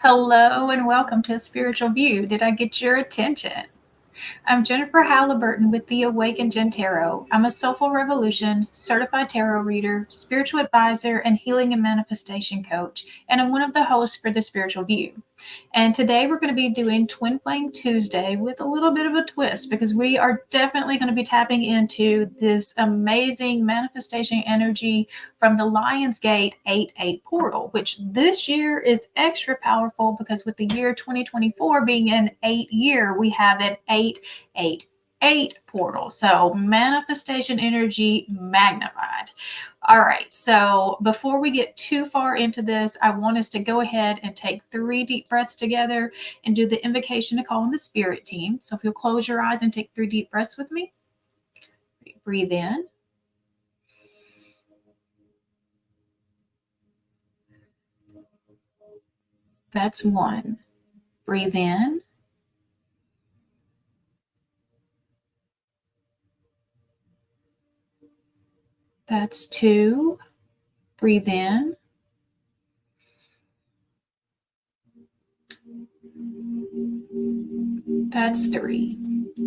Hello and welcome to Spiritual View. Did I get your attention? I'm Jennifer Halliburton with the Awakened Jen Tarot. I'm a Soulful Revolution certified tarot reader, spiritual advisor, and healing and manifestation coach, and I'm one of the hosts for the Spiritual View. And today we're going to be doing Twin Flame Tuesday with a little bit of a twist because we are definitely going to be tapping into this amazing manifestation energy from the Lionsgate 8-8 portal, which this year is extra powerful because with the year 2024 being an 8 year, we have an 8-8-8 portal. So manifestation energy magnified. All right, so before we get too far into this, I want us to go ahead and take 3 deep breaths together and do the invocation to call in the spirit team. So if you'll close your eyes and take 3 deep breaths with me, breathe in. That's 1. Breathe in. That's 2. Breathe in. That's 3.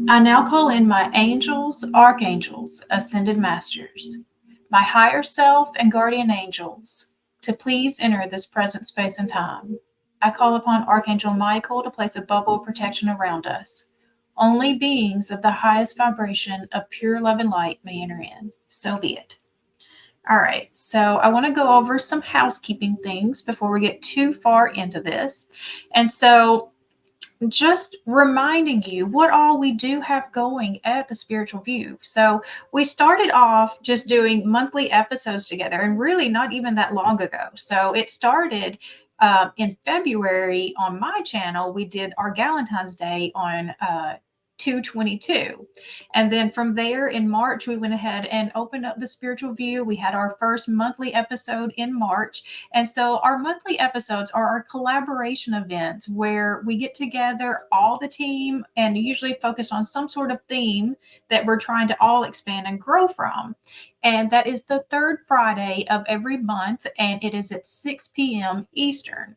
I now call in my angels, archangels, ascended masters, my higher self, and guardian angels to please enter this present space and time. I call upon Archangel Michael to place a bubble of protection around us. Only beings of the highest vibration of pure love and light may enter in. So be it. All right, so I want to go over some housekeeping things before we get too far into this. And so just reminding you what all we do have going at the Spiritual View. So we started off just doing monthly episodes together, and really not even that long ago. So it started in February on my channel. We did our Valentine's Day on 2/22. And then from there in March, we went ahead and opened up the Spiritual View. We had our first monthly episode in March. And so our monthly episodes are our collaboration events where we get together, all the team, and usually focus on some sort of theme that we're trying to all expand and grow from. And that is the third Friday of every month, and it is at 6 p.m. Eastern.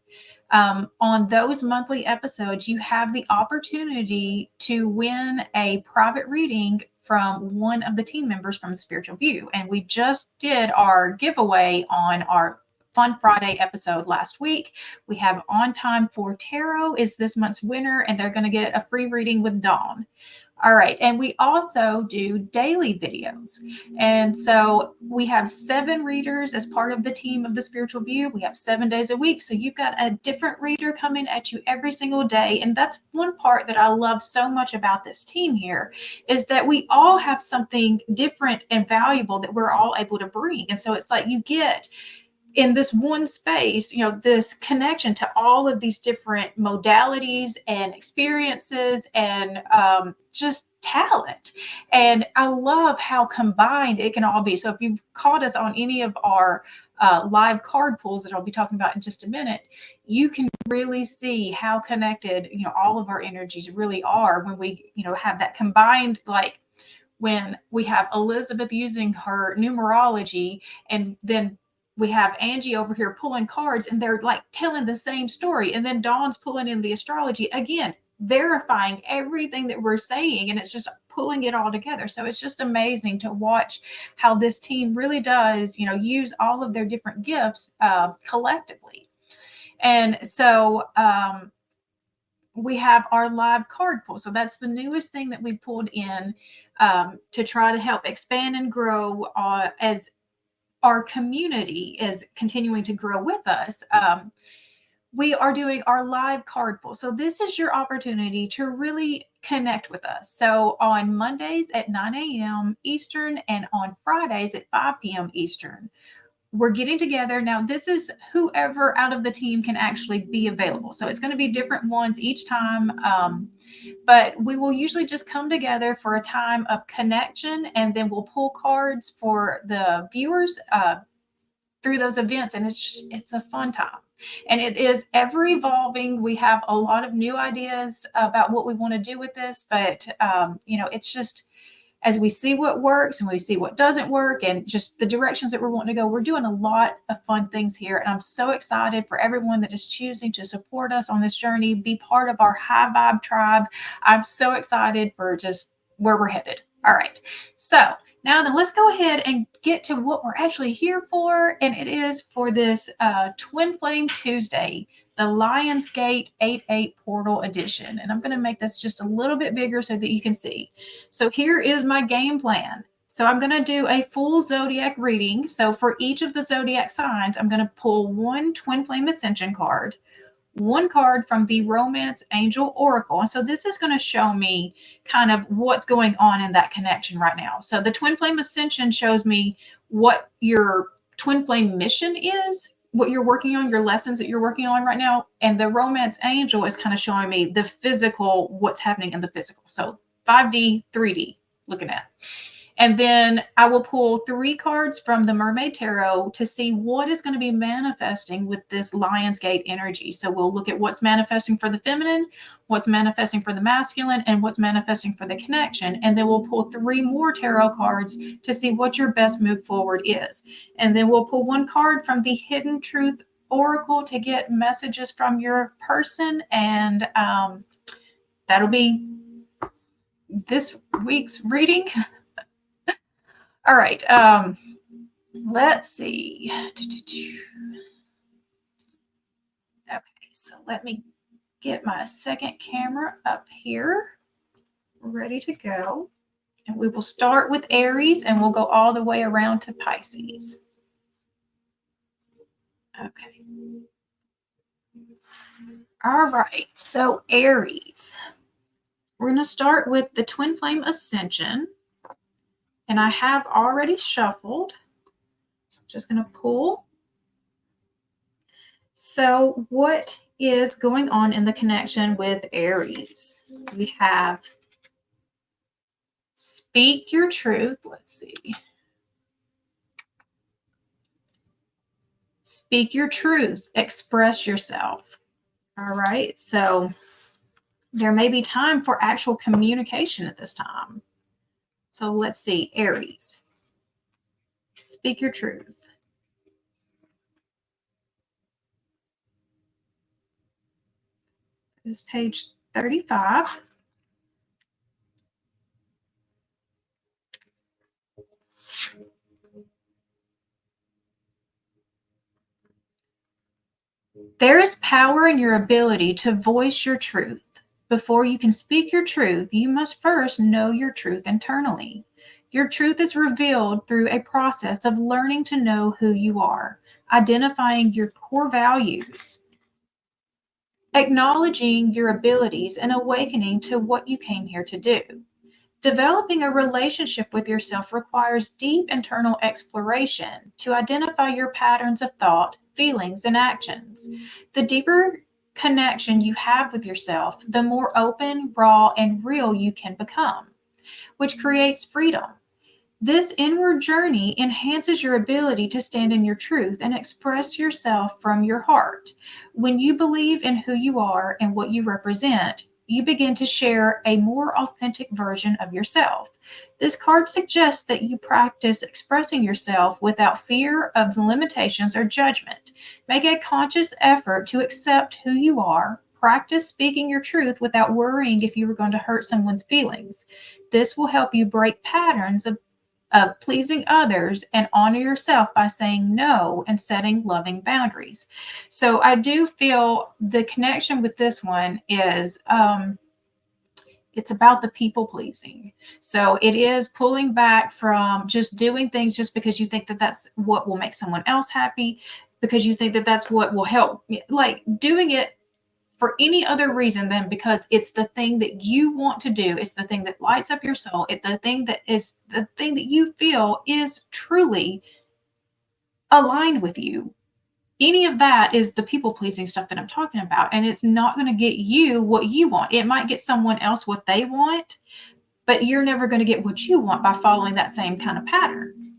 On those monthly episodes, you have the opportunity to win a private reading from one of the team members from the Spiritual View. And we just did our giveaway on our Fun Friday episode last week. We have On Time for Tarot is this month's winner, and they're going to get a free reading with Dawn. All right. And we also do daily videos. And so we have 7 readers as part of the team of the Spiritual View. We have 7 days a week. So you've got a different reader coming at you every single day. And that's one part that I love so much about this team here is that we all have something different and valuable that we're all able to bring. And so it's like you get in this one space, this connection to all of these different modalities and experiences and just talent. And I love how combined it can all be. So if you've caught us on any of our live card pulls that I'll be talking about in just a minute, you can really see how connected, all of our energies really are when we, have that combined, like when we have Elizabeth using her numerology and then we have Angie over here pulling cards and they're like telling the same story. And then Dawn's pulling in the astrology again, verifying everything that we're saying. And it's just pulling it all together. So it's just amazing to watch how this team really does, use all of their different gifts collectively. And so we have our live card pull. So that's the newest thing that we pulled in to try to help expand and grow as our community is continuing to grow with us. We are doing our live card pull. So this is your opportunity to really connect with us. So on Mondays at 9 a.m. Eastern and on Fridays at 5 p.m. Eastern, we're getting together. Now, this is whoever out of the team can actually be available. So it's going to be different ones each time. But we will usually just come together for a time of connection, and then we'll pull cards for the viewers through those events. And it's a fun time. And it is ever evolving. We have a lot of new ideas about what we want to do with this, but it's just as we see what works and we see what doesn't work and just the directions that we're wanting to go. We're doing a lot of fun things here. And I'm so excited for everyone that is choosing to support us on this journey, be part of our high vibe tribe. I'm so excited for just where we're headed. All right. So now then, let's go ahead and get to what we're actually here for. And it is for this Twin Flame Tuesday, the Lionsgate 8/8 Portal Edition. And I'm going to make this just a little bit bigger so that you can see. So here is my game plan. So I'm going to do a full zodiac reading. So for each of the zodiac signs, I'm going to pull one Twin Flame Ascension card, one card from the Romance Angel Oracle. And so this is going to show me kind of what's going on in that connection right now. So the Twin Flame Ascension shows me what your Twin Flame mission is, what you're working on, your lessons that you're working on right now. And the Romance Angel is kind of showing me the physical, what's happening in the physical. So 5D, 3D, looking at. And then I will pull 3 cards from the Mermaid Tarot to see what is going to be manifesting with this Lionsgate energy. So we'll look at what's manifesting for the feminine, what's manifesting for the masculine, and what's manifesting for the connection. And then we'll pull 3 more tarot cards to see what your best move forward is. And then we'll pull 1 card from the Hidden Truth Oracle to get messages from your person. And that'll be this week's reading. All right. Let's see. Okay, so let me get my second camera up here, ready to go. And we will start with Aries and we'll go all the way around to Pisces. Okay. All right, so Aries. We're going to start with the Twin Flame Ascension. And I have already shuffled. So I'm just going to pull. So what is going on in the connection with Aries? We have speak your truth. Let's see. Speak your truth. Express yourself. All right. So there may be time for actual communication at this time. So let's see. Aries. Speak your truth. There's page 35. There is power in your ability to voice your truth. Before you can speak your truth, you must first know your truth internally. Your truth is revealed through a process of learning to know who you are, identifying your core values, acknowledging your abilities, and awakening to what you came here to do. Developing a relationship with yourself requires deep internal exploration to identify your patterns of thought, feelings, and actions. The deeper connection you have with yourself, the more open, raw, and real you can become, which creates freedom. This inward journey enhances your ability to stand in your truth and express yourself from your heart. When you believe in who you are and what you represent, you begin to share a more authentic version of yourself. This card suggests that you practice expressing yourself without fear of limitations or judgment. Make a conscious effort to accept who you are. Practice speaking your truth without worrying if you are going to hurt someone's feelings. This will help you break patterns of pleasing others and honor yourself by saying no and setting loving boundaries. So I do feel the connection with this one is it's about the people pleasing. So it is pulling back from just doing things just because you think that that's what will make someone else happy, because you think that that's what will help, like doing it for any other reason than because it's the thing that you want to do. It's the thing that lights up your soul. It's the thing that you feel is truly aligned with you. Any of that is the people pleasing stuff that I'm talking about. And it's not going to get you what you want. It might get someone else what they want, but you're never going to get what you want by following that same kind of pattern.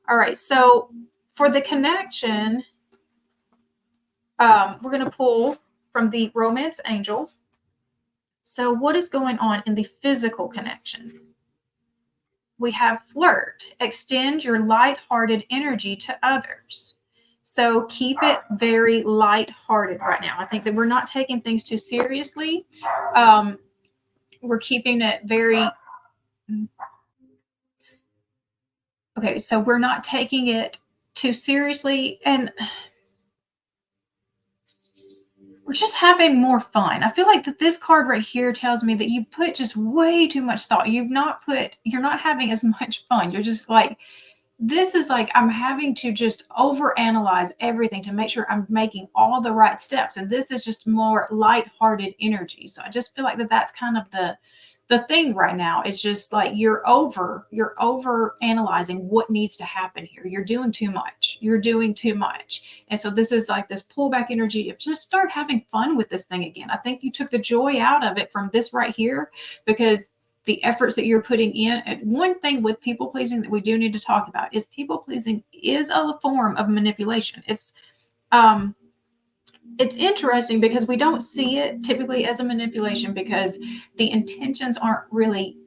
All right. So for the connection, we're going to pull from the Romance Angel. So what is going on in the physical connection? we have flirt. Extend your lighthearted energy to others. So keep it very lighthearted right now. I think that we're not taking things too seriously. We're keeping it very, okay, so we're not taking it too seriously, and we're just having more fun. I feel like that this card right here tells me that you put just way too much thought. You're not having as much fun. You're just like, this is like, I'm having to just overanalyze everything to make sure I'm making all the right steps. And this is just more lighthearted energy. So I just feel like that's kind of the thing right now. Is just like you're over analyzing what needs to happen here. You're doing too much. And so this is like this pullback energy of just start having fun with this thing again. I think you took the joy out of it from this right here, because the efforts that you're putting in. And one thing with people pleasing that we do need to talk about is people pleasing is a form of manipulation. It's interesting because we don't see it typically as a manipulation because the intentions aren't really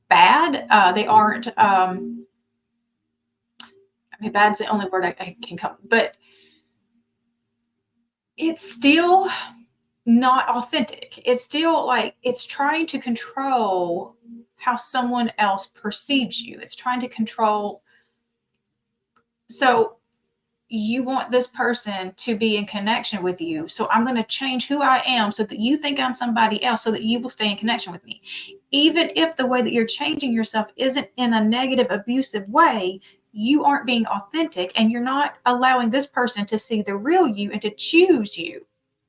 bad. They aren't. I mean, bad's the only word I can come, but it's still not authentic. It's still like it's trying to control how someone else perceives you. It's trying to control. So you want this person to be in connection with you. So I'm going to change who I am so that you think I'm somebody else so that you will stay in connection with me. Even if the way that you're changing yourself isn't in a negative, abusive way, you aren't being authentic and you're not allowing this person to see the real you and to choose you,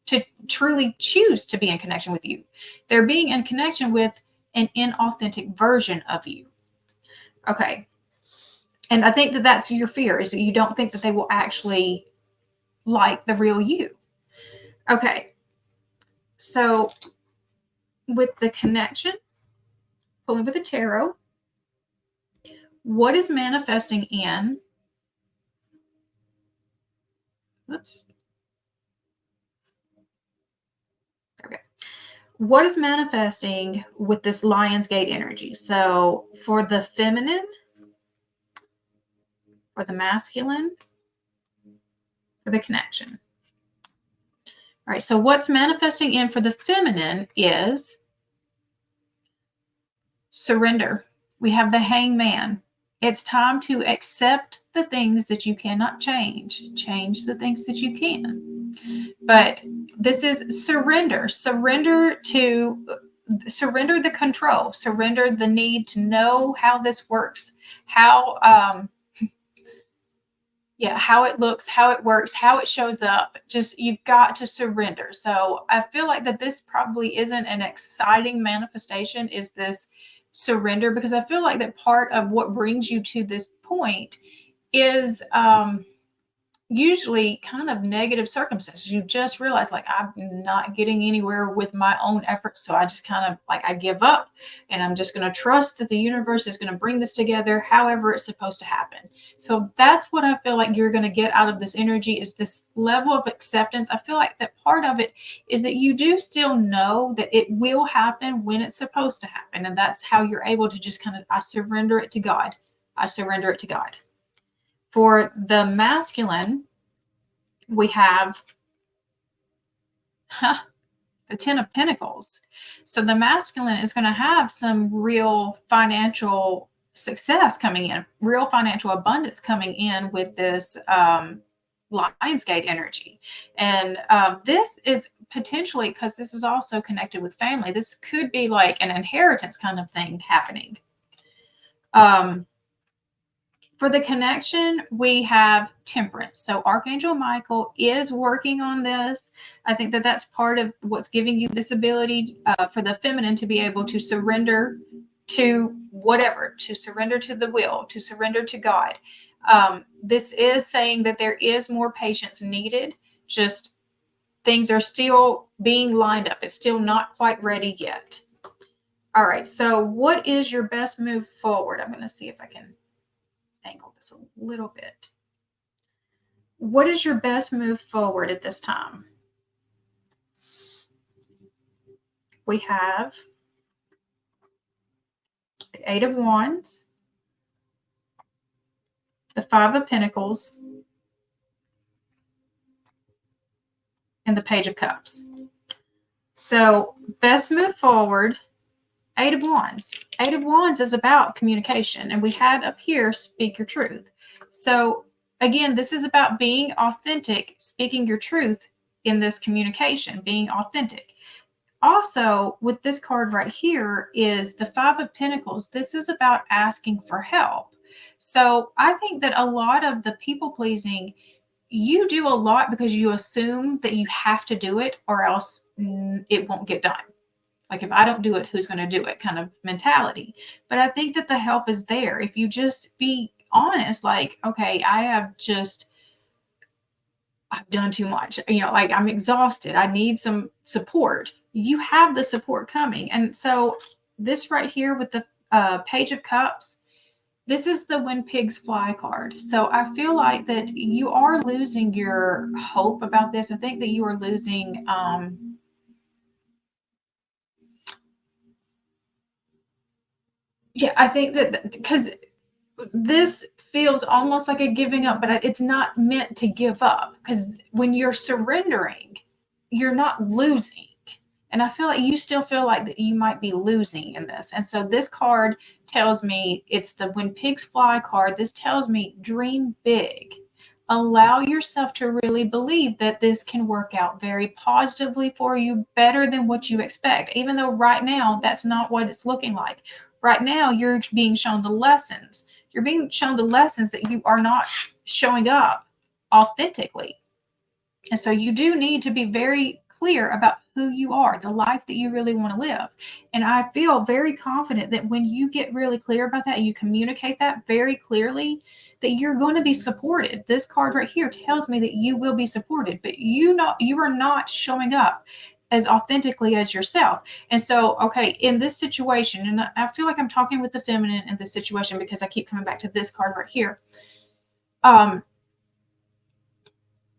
to truly choose to be in connection with you. They're being in connection with an inauthentic version of you. Okay. And I think that that's your fear, is that you don't think that they will actually like the real you. Okay. So with the connection, pulling with the tarot, what is manifesting in, oops. Okay. What is manifesting with this Lionsgate energy? So for the feminine, for the masculine, for the connection. All right, so what's manifesting in for the feminine is surrender. We have the hangman. It's time to accept the things that you cannot change the things that you can. But this is surrender. Surrender the control, surrender the need to know how this works, how how it looks, how it works, how it shows up. Just, you've got to surrender. So I feel like that this probably isn't an exciting manifestation, is this surrender, because I feel like that part of what brings you to this point is usually kind of negative circumstances. You just realize, like, I'm not getting anywhere with my own efforts. So I just kind of like, I give up and I'm just going to trust that the universe is going to bring this together however it's supposed to happen. So that's what I feel like you're going to get out of this energy, is this level of acceptance. I feel like that part of it is that you do still know that it will happen when it's supposed to happen. And that's how you're able to just kind of, I surrender it to God. I surrender it to God. For the masculine, we have the 10 of Pentacles. So the masculine is going to have some real financial success coming in, real financial abundance coming in with this Lionsgate energy. And this is potentially, because this is also connected with family, this could be like an inheritance kind of thing happening. For the connection, we have Temperance. So Archangel Michael is working on this. I think that that's part of what's giving you this ability for the feminine to be able to surrender to whatever, to surrender to the will, to surrender to God. This is saying that there is more patience needed. Just things are still being lined up. It's still not quite ready yet. All right. So what is your best move forward? I'm going to see if I can angle this a little bit. What is your best move forward at this time? We have the Eight of Wands, the Five of Pentacles, and the Page of Cups. So best move forward, Eight of Wands. Eight of Wands is about communication. And we had up here, speak your truth. So again, this is about being authentic, speaking your truth in this communication, being authentic. Also, with this card right here is the Five of Pentacles. This is about asking for help. So I think that a lot of the people pleasing, you do a lot because you assume that you have to do it or else it won't get done. Like, if I don't do it, who's going to do it kind of mentality. But I think that the help is there. If you just be honest, like, okay, I've done too much. Like, I'm exhausted. I need some support. You have the support coming. And so this right here with the Page of Cups, this is the When Pigs Fly card. So I feel like that you are losing your hope about this. I think that you are losing I think that because this feels almost like a giving up, but it's not meant to give up, because when you're surrendering, you're not losing. And I feel like you still feel like that you might be losing in this. And so this card tells me, it's the When Pigs Fly card. This tells me dream big. Allow yourself to really believe that this can work out very positively for you, better than what you expect, even though right now that's not what it's looking like. Right now, you're being shown the lessons. You're being shown the lessons that you are not showing up authentically. And so you do need to be very clear about who you are, the life that you really want to live. And I feel very confident that when you get really clear about that, you communicate that very clearly, that you're going to be supported. This card right here tells me that you will be supported, but you are not showing up as authentically as yourself. And so, okay, in this situation, and I feel like I'm talking with the feminine in this situation because I keep coming back to this card right here.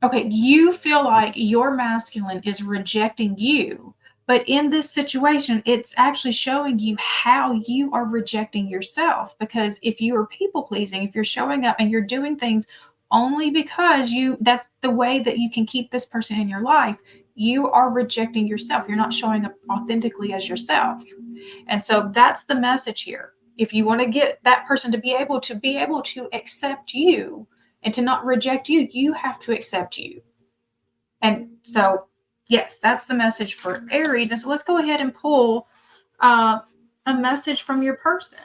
Okay, you feel like your masculine is rejecting you, but in this situation, it's actually showing you how you are rejecting yourself. Because if you are people pleasing, if you're showing up and you're doing things only because that's the way that you can keep this person in your life, you are rejecting yourself. You're not showing up authentically as yourself. And so that's the message here. If you want to get that person to be able to accept you, and to not reject you, you have to accept you. And so, yes, that's the message for Aries. And so let's go ahead and pull a message from your person.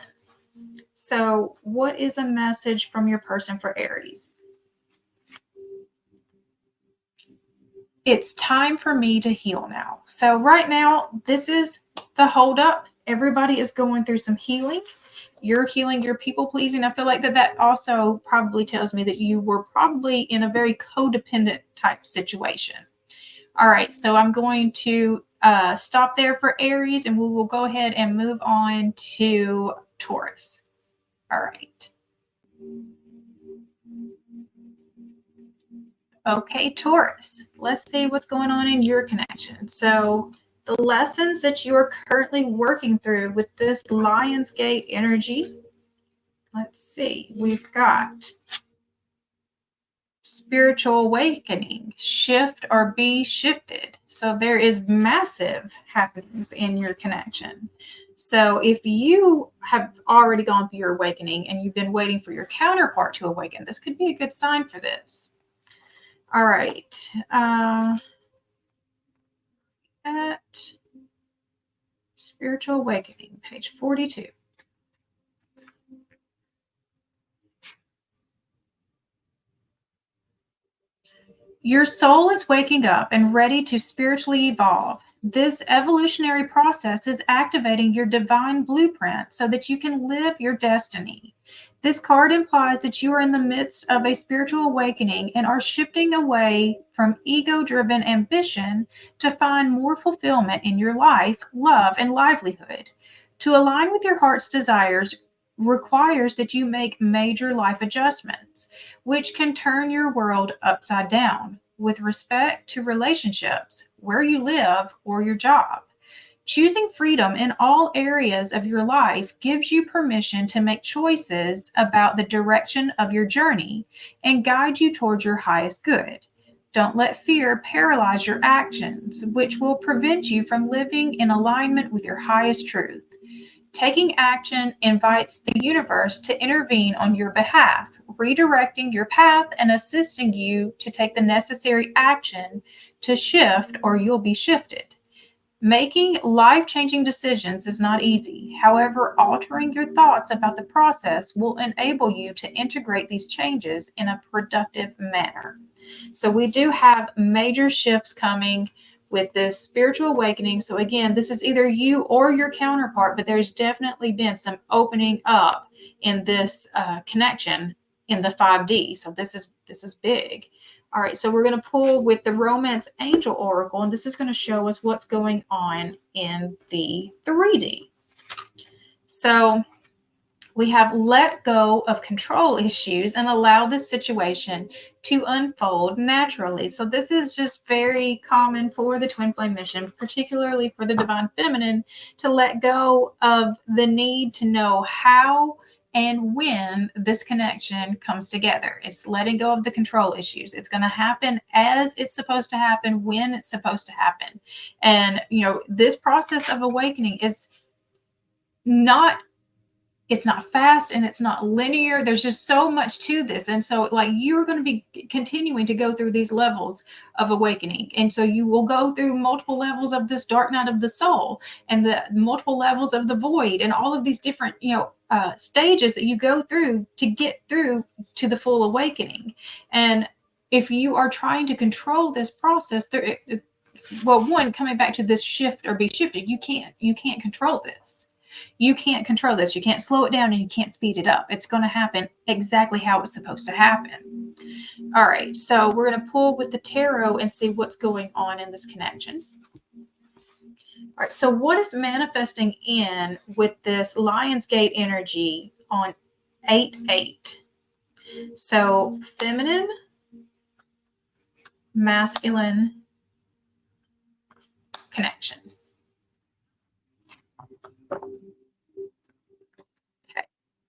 So what is a message from your person for Aries? It's time for me to heal now. So right now, this is the holdup. Everybody is going through some healing. You're healing your people pleasing. I feel like that also probably tells me that you were probably in a very codependent type situation. All right, so I'm going to stop there for Aries, and we will go ahead and move on to Taurus. All right. Okay, Taurus, let's see what's going on in your connection. So the lessons that you are currently working through with this Lionsgate energy, let's see, we've got spiritual awakening, shift or be shifted. So there is massive happenings in your connection. So if you have already gone through your awakening and you've been waiting for your counterpart to awaken, this could be a good sign for this. All right. At spiritual awakening, page 42. Your soul is waking up and ready to spiritually evolve. This evolutionary process is activating your divine blueprint so that you can live your destiny. This card implies that you are in the midst of a spiritual awakening and are shifting away from ego-driven ambition to find more fulfillment in your life, love, and livelihood. To align with your heart's desires requires that you make major life adjustments, which can turn your world upside down with respect to relationships, where you live, or your job. Choosing freedom in all areas of your life gives you permission to make choices about the direction of your journey and guide you towards your highest good. Don't let fear paralyze your actions, which will prevent you from living in alignment with your highest truth. Taking action invites the universe to intervene on your behalf, redirecting your path and assisting you to take the necessary action to shift, or you'll be shifted. Making life-changing decisions is not easy. However, altering your thoughts about the process will enable you to integrate these changes in a productive manner. So we do have major shifts coming with this spiritual awakening. So again, this is either you or your counterpart, but there's definitely been some opening up in this connection in the 5D. So this is big. All right, so we're going to pull with the Romance Angel Oracle, and this is going to show us what's going on in the 3D. So we have let go of control issues and allow this situation to unfold naturally. So this is just very common for the twin flame mission, particularly for the divine feminine, to let go of the need to know how and when this connection comes together. It's letting go of the control issues. It's going to happen as it's supposed to happen, when it's supposed to happen. And, this process of awakening is not it's not fast and it's not linear. There's just so much to this. And so you're going to be continuing to go through these levels of awakening. And so you will go through multiple levels of this dark night of the soul and the multiple levels of the void and all of these different, stages that you go through to get through to the full awakening. And if you are trying to control this process, coming back to this shift or be shifted, you can't control this. You can't control this. You can't slow it down and you can't speed it up. It's going to happen exactly how it's supposed to happen. All right, so we're going to pull with the tarot and see what's going on in this connection. All right, so what is manifesting in with this Lionsgate energy on 8/8? So feminine, masculine connection.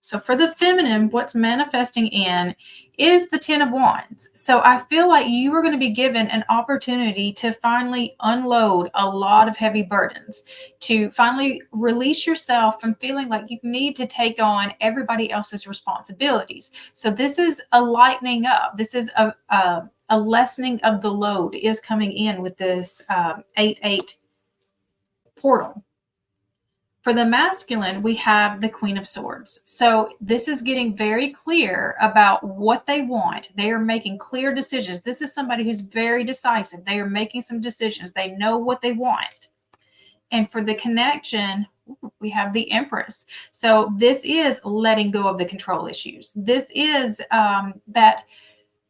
So for the feminine, what's manifesting in is the 10 of Wands. So I feel like you are going to be given an opportunity to finally unload a lot of heavy burdens, to finally release yourself from feeling like you need to take on everybody else's responsibilities. So this is a lightening up. This is a lessening of the load is coming in with this 8/8 portal. For the masculine, we have the Queen of Swords. So this is getting very clear about what they want. They are making clear decisions. This is somebody who's very decisive. They are making some decisions. They know what they want. And for the connection, we have the Empress. So this is letting go of the control issues. This is that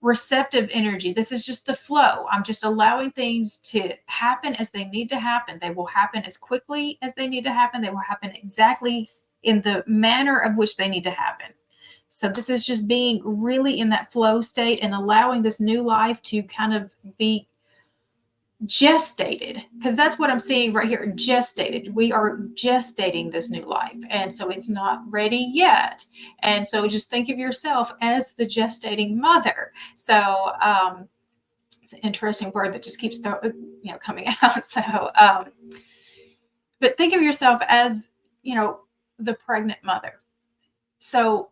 receptive energy. This is just the flow. I'm just allowing things to happen as they need to happen. They will happen as quickly as they need to happen. They will happen exactly in the manner of which they need to happen. So this is just being really in that flow state and allowing this new life to kind of be gestated, because that's what I'm seeing right here. Gestated. We are gestating this new life, and so it's not ready yet. And so just think of yourself as the gestating mother. So it's an interesting word that just keeps coming out. So but think of yourself as the pregnant mother. So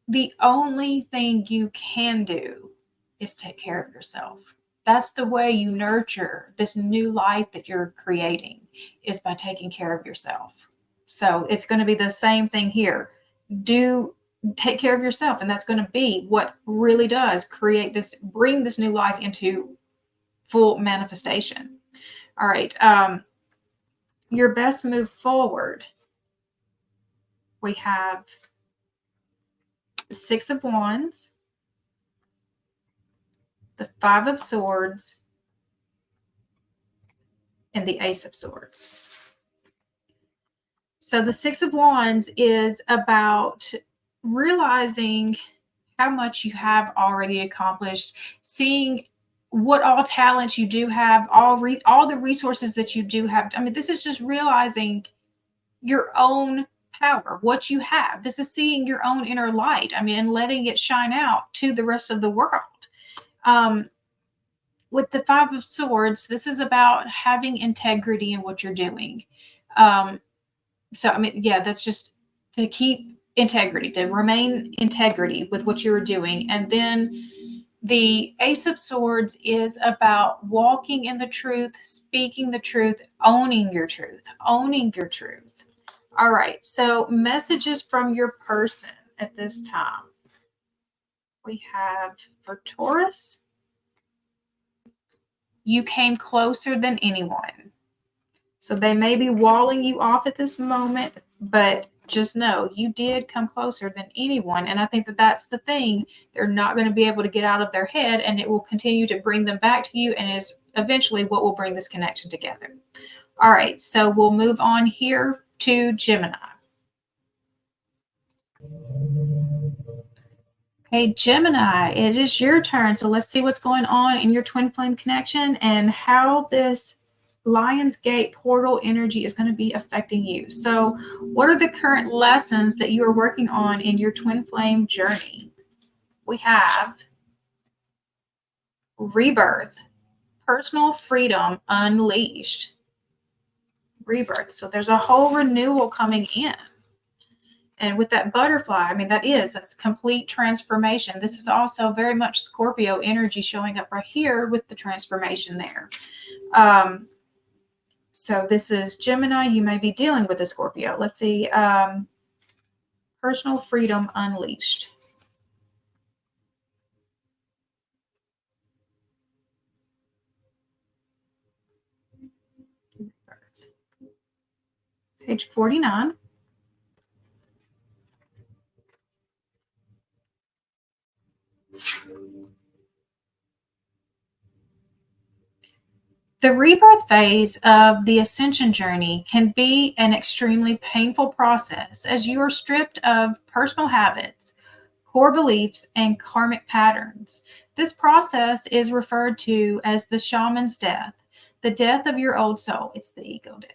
the only thing you can do is take care of yourself. That's the way you nurture this new life that you're creating, is by taking care of yourself. So it's going to be the same thing here. Take care of yourself. And that's going to be what really does bring this new life into full manifestation. All right. Your best move forward. We have the 6 of Wands, the 5 of Swords, and the Ace of Swords. So the 6 of Wands is about realizing how much you have already accomplished, seeing what all talents you do have, all the resources that you do have. I mean, this is just realizing your own power, what you have. This is seeing your own inner light. I mean, and letting it shine out to the rest of the world. With the Five of Swords, this is about having integrity in what you're doing. So, I mean, yeah, that's just to keep integrity, to remain integrity with what you're doing. And then the Ace of Swords is about walking in the truth, speaking the truth, owning your truth, owning your truth. All right, so messages from your person at this time. We have for Taurus, you came closer than anyone. So they may be walling you off at this moment, but just know you did come closer than anyone. And I think that that's the thing. They're not going to be able to get out of their head, and it will continue to bring them back to you, and is eventually what will bring this connection together. All right, so we'll move on here to Gemini. Okay, Gemini, it is your turn. So let's see what's going on in your twin flame connection and how this Lionsgate portal energy is going to be affecting you. So what are the current lessons that you are working on in your twin flame journey? We have rebirth, personal freedom unleashed, rebirth. So there's a whole renewal coming in. And with that butterfly, I mean, that's complete transformation. This is also very much Scorpio energy showing up right here with the transformation there. So this is Gemini. You may be dealing with a Scorpio. Let's see. Personal freedom unleashed. Page 49. The rebirth phase of the ascension journey can be an extremely painful process as you are stripped of personal habits, core beliefs, and karmic patterns. This process is referred to as the shaman's death, the death of your old soul. It's the ego death.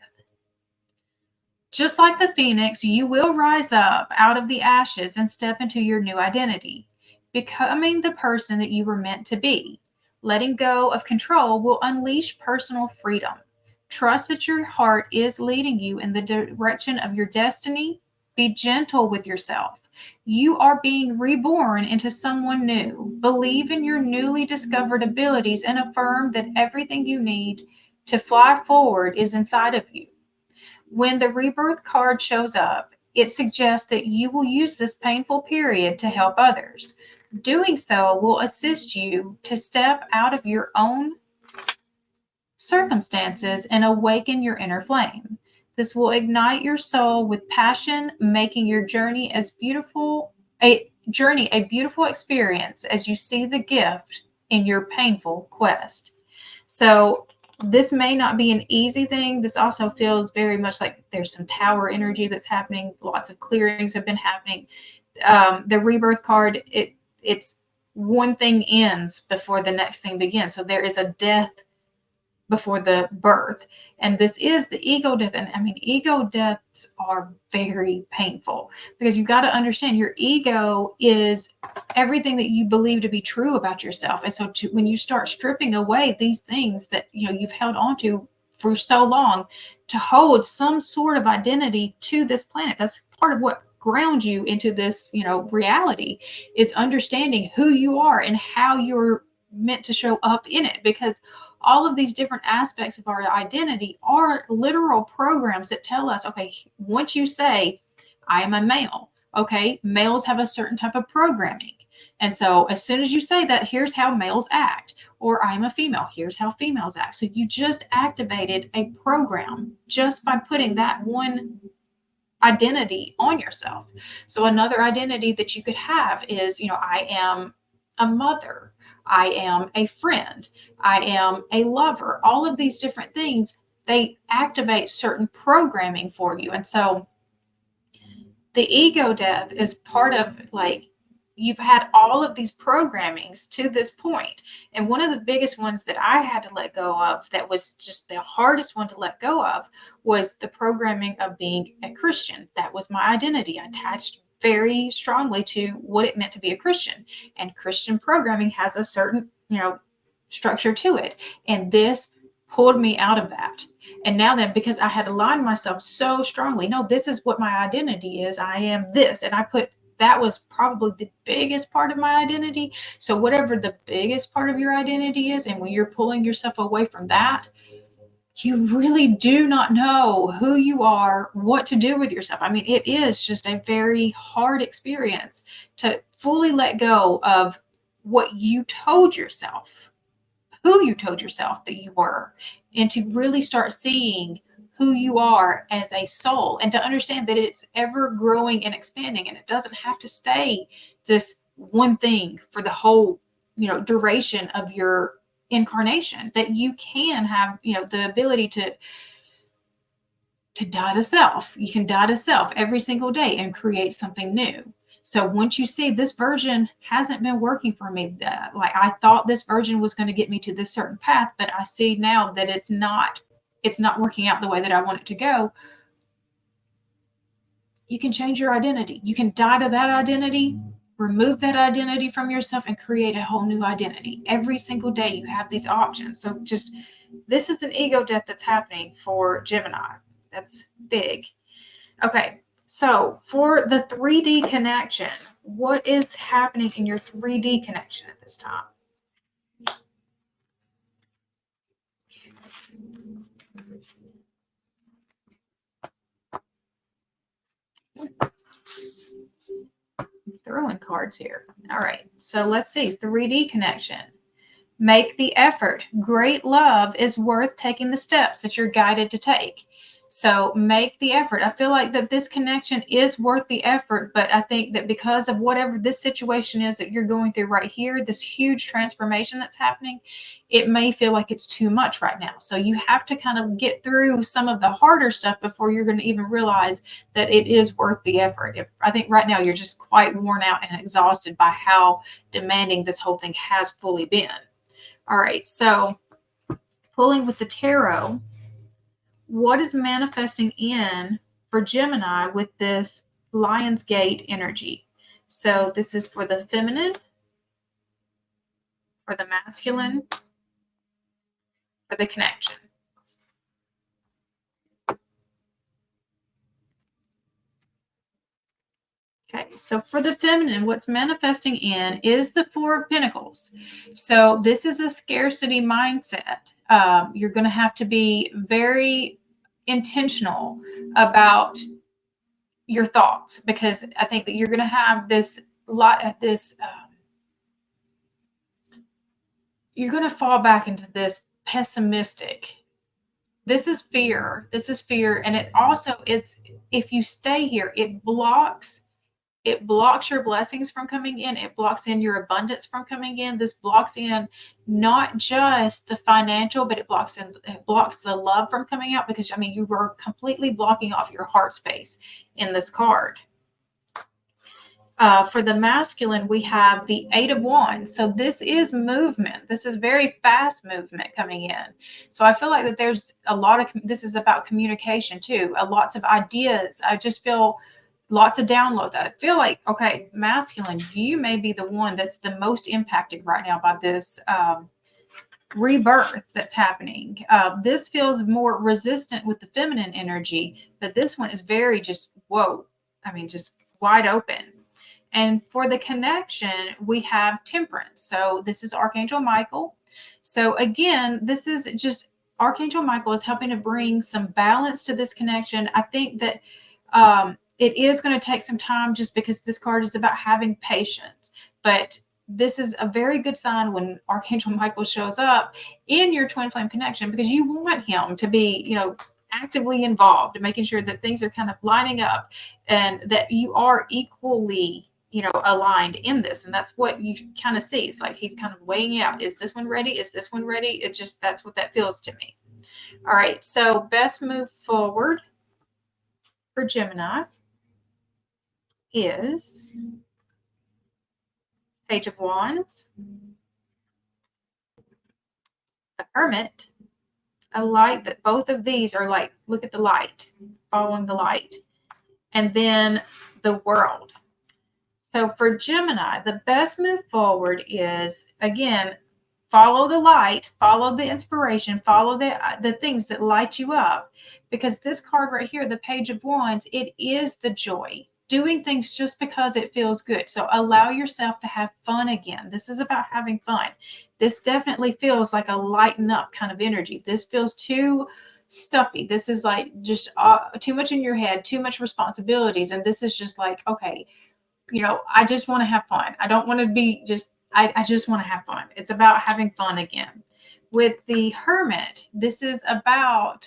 Just like the phoenix, you will rise up out of the ashes and step into your new identity, becoming the person that you were meant to be. Letting go of control will unleash personal freedom. Trust that your heart is leading you in the direction of your destiny. Be gentle with yourself. You are being reborn into someone new. Believe in your newly discovered abilities and affirm that everything you need to fly forward is inside of you. When the rebirth card shows up, it suggests that you will use this painful period to help others. Doing so will assist you to step out of your own circumstances and awaken your inner flame. This will ignite your soul with passion, making your journey a beautiful experience as you see the gift in your painful quest. So this may not be an easy thing. This also feels very much like there's some tower energy that's happening. Lots of clearings have been happening. The rebirth card, it's one thing ends before the next thing begins. So there is a death before the birth. And this is the ego death. And I mean, ego deaths are very painful because you've got to understand your ego is everything that you believe to be true about yourself. And so when you start stripping away these things that, you've held on to for so long to hold some sort of identity to this planet, that's part of what grounds you into this, reality, is understanding who you are and how you're meant to show up in it, because all of these different aspects of our identity are literal programs that tell us, okay, once you say, I am a male, okay, males have a certain type of programming. And so as soon as you say that, here's how males act. Or I'm a female, here's how females act. So you just activated a program just by putting that one identity on yourself. So another identity that you could have is, I am a mother, I am a friend, I am a lover. All of these different things, they activate certain programming for you. And so the ego death is part of, like, you've had all of these programmings to this point. And one of the biggest ones that I had to let go of, that was just the hardest one to let go of, was the programming of being a Christian. That was my identity. I attached very strongly to what it meant to be a Christian. And Christian programming has a certain, structure to it. And this pulled me out of that. And now then, because I had aligned myself so strongly, no, this is what my identity is. I am this. And that was probably the biggest part of my identity. So whatever the biggest part of your identity is, and when you're pulling yourself away from that, you really do not know who you are, what to do with yourself. I mean, it is just a very hard experience to fully let go of what you told yourself, who you told yourself that you were, and to really start seeing who you are as a soul, and to understand that it's ever growing and expanding, and it doesn't have to stay this one thing for the whole duration of your incarnation. That you can have the ability to die to self. You can die to self every single day and create something new. So once you see this version hasn't been working for me, like I thought this version was going to get me to this certain path, but I see now that it's not working out the way that I want it to go. You can change your identity. You can die to that identity, remove that identity from yourself, and create a whole new identity. Every single day you have these options. So this is an ego death that's happening for Gemini. That's big. Okay. So for the 3D connection, what is happening in your 3D connection at this time? Throwing cards here. All right. So let's see. 3D connection. Make the effort. Great love is worth taking the steps that you're guided to take. So make the effort. I feel like that this connection is worth the effort, but I think that because of whatever this situation is that you're going through right here, this huge transformation that's happening, it may feel like it's too much right now. So you have to kind of get through some of the harder stuff before you're going to even realize that it is worth the effort. I think right now you're just quite worn out and exhausted by how demanding this whole thing has fully been. All right, so pulling with the tarot, what is manifesting in for Gemini with this Lion's Gate energy? So this is for the feminine, for the masculine, for the connection. Okay, so for the feminine, what's manifesting in is the Four of Pentacles. So this is a scarcity mindset. You're going to have to be very intentional about your thoughts, because I think that you're going to have you're going to fall back into this pessimistic. This is fear. And it also is, if you stay here, it blocks your blessings from coming in. It blocks in your abundance from coming in. This blocks in not just the financial, but it blocks the love from coming out, because you were completely blocking off your heart space in this card. For the masculine, we have the Eight of Wands. So this is movement. This is very fast movement coming in. So I feel like that there's a lot of, this is about communication too. Lots of ideas. I just feel lots of downloads. I feel like, okay, masculine, you may be the one that's the most impacted right now by this rebirth that's happening. This feels more resistant with the feminine energy, but this one is very just, whoa. Just wide open. And for the connection, we have Temperance. So this is Archangel Michael. So again, this is just Archangel Michael is helping to bring some balance to this connection. I think that it is going to take some time, just because this card is about having patience. But this is a very good sign when Archangel Michael shows up in your twin flame connection, because you want him to be, actively involved and making sure that things are kind of lining up and that you are equally aligned in this. And that's what you kind of see. It's like he's kind of weighing out, is this one ready? Is this one ready? It just, that's what that feels to me. All right. So best move forward for Gemini is Page of Wands, the Hermit, a light. That both of these are like, look at the light, following the light, and then the World. So for Gemini, the best move forward is, again, follow the light, follow the inspiration, follow the things that light you up. Because this card right here, the Page of Wands, it is the joy. Doing things just because it feels good. So allow yourself to have fun again. This is about having fun. This definitely feels like a lighten up kind of energy. This feels too stuffy. This is like just too much in your head, too much responsibilities. And this is just like, okay, I just want to have fun. I don't want to be I just want to have fun. It's about having fun again. With the Hermit, this is about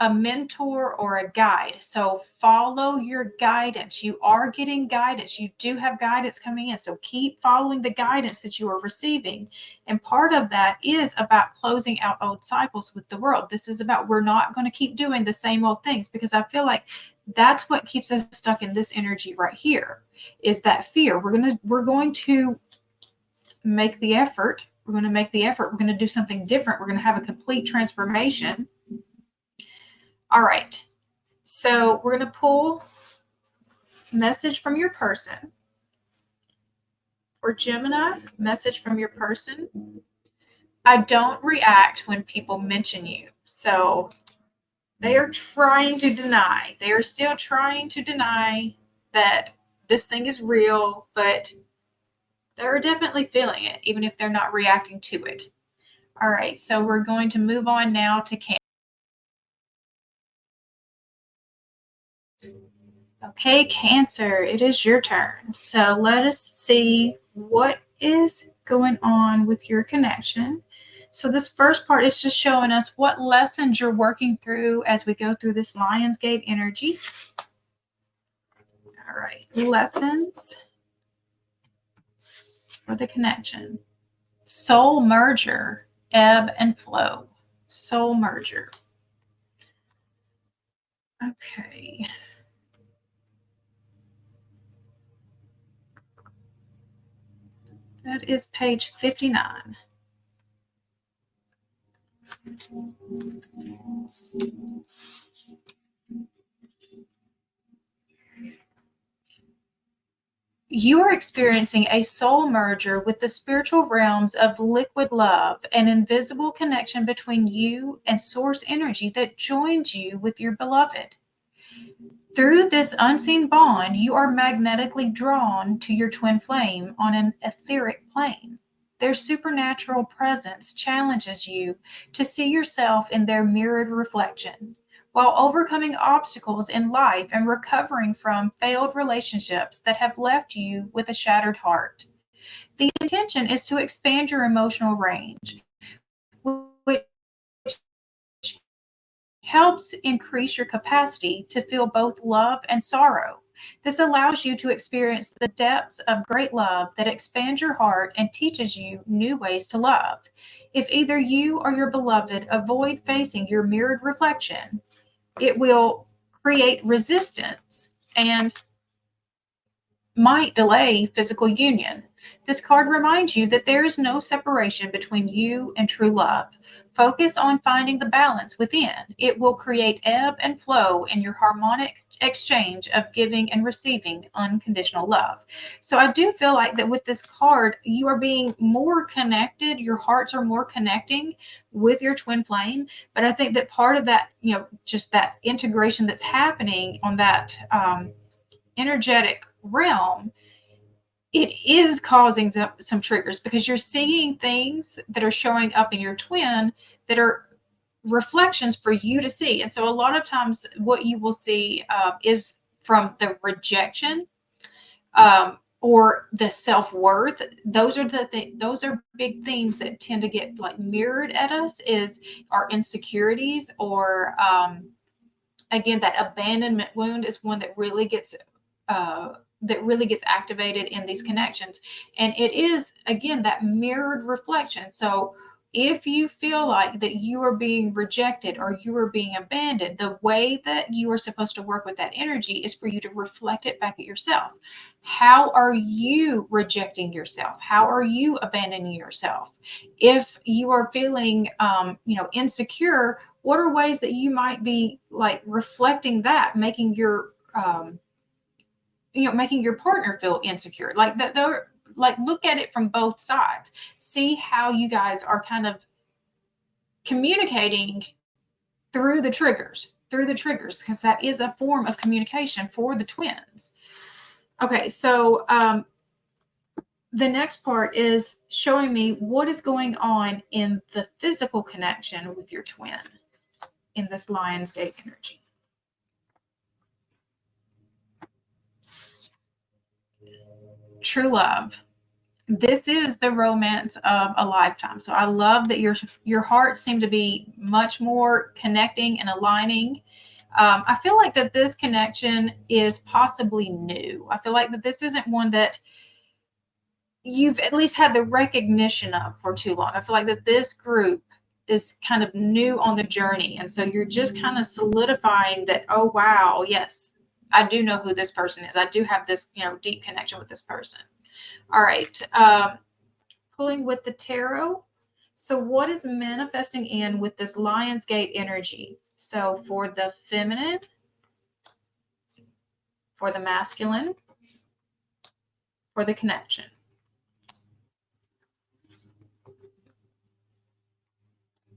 a mentor or a guide. So follow your guidance. You are getting guidance. You do have guidance coming in. So keep following the guidance that you are receiving. And part of that is about closing out old cycles with the World. This is about, we're not going to keep doing the same old things, because I feel like that's what keeps us stuck in this energy right here, is that fear. We're going to make the effort. We're going to make the effort. We're going to do something different. We're going to have a complete transformation. All right. So we're going to pull message from your person. For Gemini, message from your person. I don't react when people mention you. So they are trying to deny. They are still trying to deny that this thing is real, but they're definitely feeling it, even if they're not reacting to it. All right, so we're going to move on now to Cancer. Okay, Cancer, it is your turn. So let us see what is going on with your connection. So this first part is just showing us what lessons you're working through as we go through this Lionsgate energy. All right, lessons for the connection. Soul merger, ebb and flow. Soul merger. Okay. That is page 59. You are experiencing a soul merger with the spiritual realms of liquid love, an invisible connection between you and source energy that joins you with your beloved. Through this unseen bond, you are magnetically drawn to your twin flame on an etheric plane. Their supernatural presence challenges you to see yourself in their mirrored reflection. While overcoming obstacles in life and recovering from failed relationships that have left you with a shattered heart. The intention is to expand your emotional range, which helps increase your capacity to feel both love and sorrow. This allows you to experience the depths of great love that expands your heart and teaches you new ways to love. If either you or your beloved avoid facing your mirrored reflection, it will create resistance and might delay physical union. This card reminds you that there is no separation between you and true love. Focus on finding the balance within. It will create ebb and flow in your harmonic exchange of giving and receiving unconditional love. So I do feel like that with this card, you are being more connected. Your hearts are more connecting with your twin flame. But I think that part of that, just that integration that's happening on that energetic realm, it is causing some triggers, because you're seeing things that are showing up in your twin that are reflections for you to see. And so a lot of times what you will see is from the rejection or the self-worth. Those are those are big themes that tend to get like mirrored at us, is our insecurities, or again, that abandonment wound is one that really gets activated in these connections. And it is, again, that mirrored reflection. So if you feel like that you are being rejected or you are being abandoned, the way that you are supposed to work with that energy is for you to reflect it back at yourself. How are you rejecting yourself? How are you abandoning yourself? If you are feeling, insecure, what are ways that you might be like reflecting that, making your, making your partner feel insecure? Like that, they're like, look at it from both sides. See how you guys are kind of communicating through the triggers, because that is a form of communication for the twins. Okay, so the next part is showing me what is going on in the physical connection with your twin in this Lionsgate energy. True love. This is the romance of a lifetime. So I love that your hearts seem to be much more connecting and aligning. I feel like that this connection is possibly new. I feel like that this isn't one that you've at least had the recognition of for too long. I feel like that this group is kind of new on the journey. And so you're just kind of solidifying that, oh, wow, yes, I do know who this person is. I do have this, deep connection with this person. All right. Pulling with the tarot. So what is manifesting in with this Lionsgate energy? So for the feminine, for the masculine, for the connection.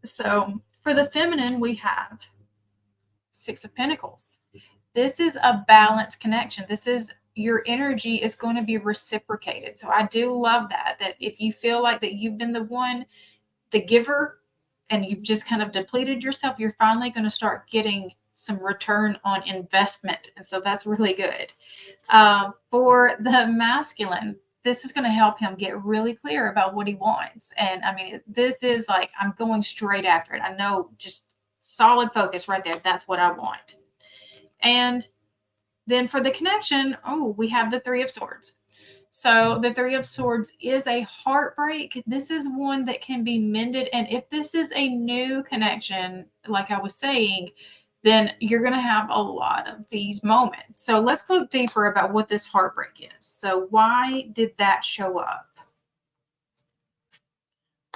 So for the feminine, we have Six of Pentacles. This is a balanced connection. This is your energy is going to be reciprocated. So I do love that if you feel like that you've been the one, the giver, and you've just kind of depleted yourself, you're finally going to start getting some return on investment. And so that's really good. For the masculine, this is going to help him get really clear about what he wants. And I mean, this is like, I'm going straight after it. I know, just solid focus right there. That's what I want. And then for the connection, we have the Three of Swords. So the Three of Swords is a heartbreak. This is one that can be mended. And if this is a new connection, like I was saying, then you're going to have a lot of these moments. So let's look deeper about what this heartbreak is. So why did that show up?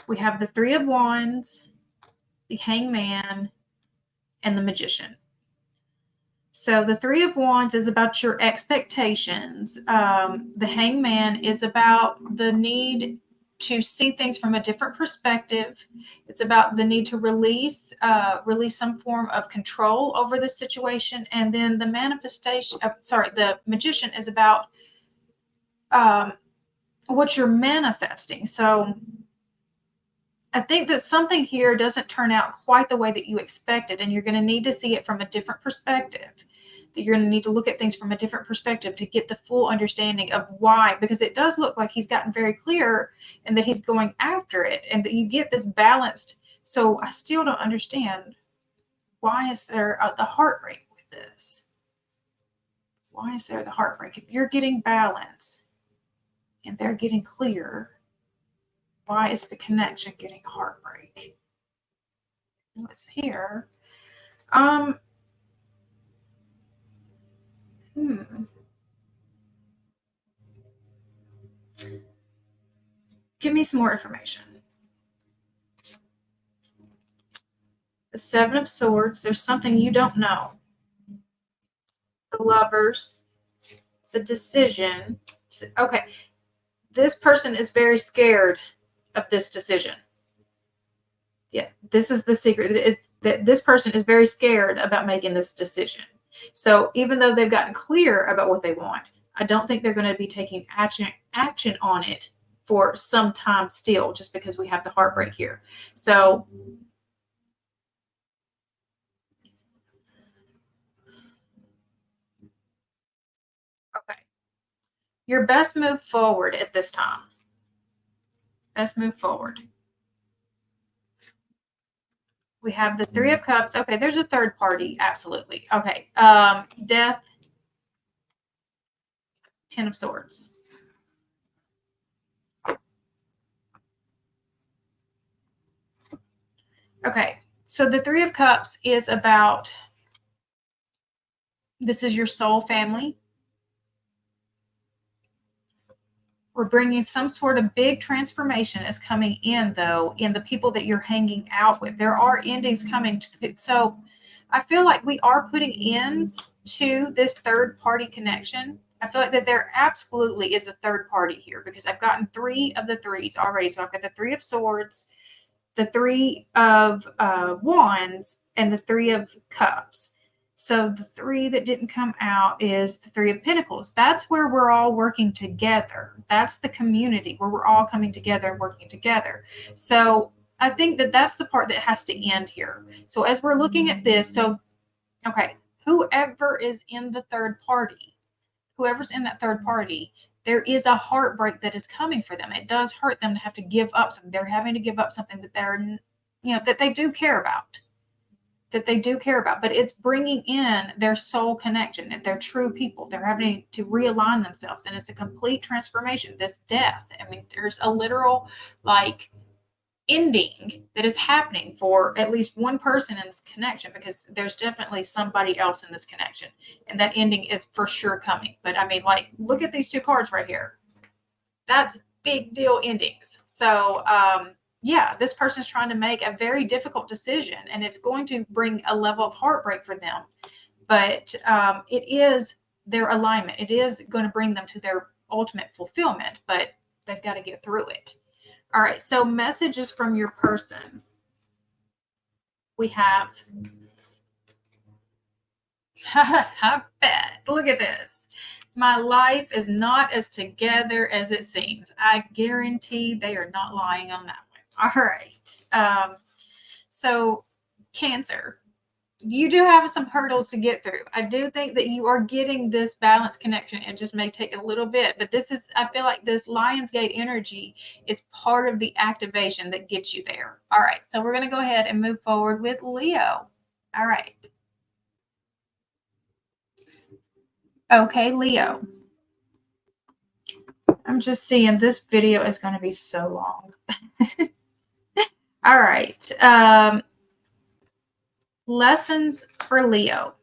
We have the Three of Wands, the Hangman, and the Magician. So the Three of Wands is about your expectations. The Hangman is about the need to see things from a different perspective. It's about the need to release some form of control over the situation. And then the the Magician is about what you're manifesting. So I think that something here doesn't turn out quite the way that you expected, and you're going to need to see it from a different perspective. That you're going to need to look at things from a different perspective to get the full understanding of why, because it does look like he's gotten very clear and that he's going after it, and that you get this balanced. So I still don't understand, why is there the heartbreak with this? Why is there the heartbreak? If you're getting balance and they're getting clear, why is the connection getting heartbreak? What's here? Give me some more information. The Seven of Swords, there's something you don't know. The Lovers, it's a decision. Okay, this person is very scared of this decision. Yeah, this is the secret. Is that this person is very scared about making this decision. So even though they've gotten clear about what they want, I don't think they're going to be taking action on it for some time still, just because we have the heartbreak here. So okay, your best move forward at this time. Best move forward. We have the Three of Cups. Okay, there's a third party. Absolutely. Okay. Death. Ten of Swords. Okay. So the Three of Cups is about, this is your soul family. We're bringing some sort of big transformation is coming in, though, in the people that you're hanging out with. There are endings coming. So I feel like we are putting ends to this third party connection. I feel like that there absolutely is a third party here, because I've gotten 3 of the 3s already. So I've got the 3 of Swords, the 3 of Wands, and the 3 of Cups. So the 3 that didn't come out is the 3 of Pentacles. That's where we're all working together. That's the community where we're all coming together and working together. So I think that that's the part that has to end here. So as we're looking at this, so, okay, whoever is in the third party, whoever's in that third party, there is a heartbreak that is coming for them. It does hurt them to have to give up something. They're having to give up something that they're, that they do care about. But it's bringing in their soul connection, and they're true people. They're having to realign themselves, and it's a complete transformation. This death, I mean, there's a literal, like, ending that is happening for at least one person in this connection, because there's definitely somebody else in this connection, and that ending is for sure coming. But I mean, like, look at these 2 cards right here. That's big deal endings. So yeah, this person's trying to make a very difficult decision, and it's going to bring a level of heartbreak for them, but it is their alignment. It is going to bring them to their ultimate fulfillment, but they've got to get through it. All right, so messages from your person. We have, I bet, look at this. My life is not as together as it seems. I guarantee they are not lying on that one. All right. So Cancer, you do have some hurdles to get through. I do think that you are getting this balanced connection. It just may take a little bit, but this is, I feel like this Lionsgate energy is part of the activation that gets you there. All right, so we're going to go ahead and move forward with Leo. All right. Okay, Leo. I'm just seeing this video is going to be so long. All right. Lessons for Leo.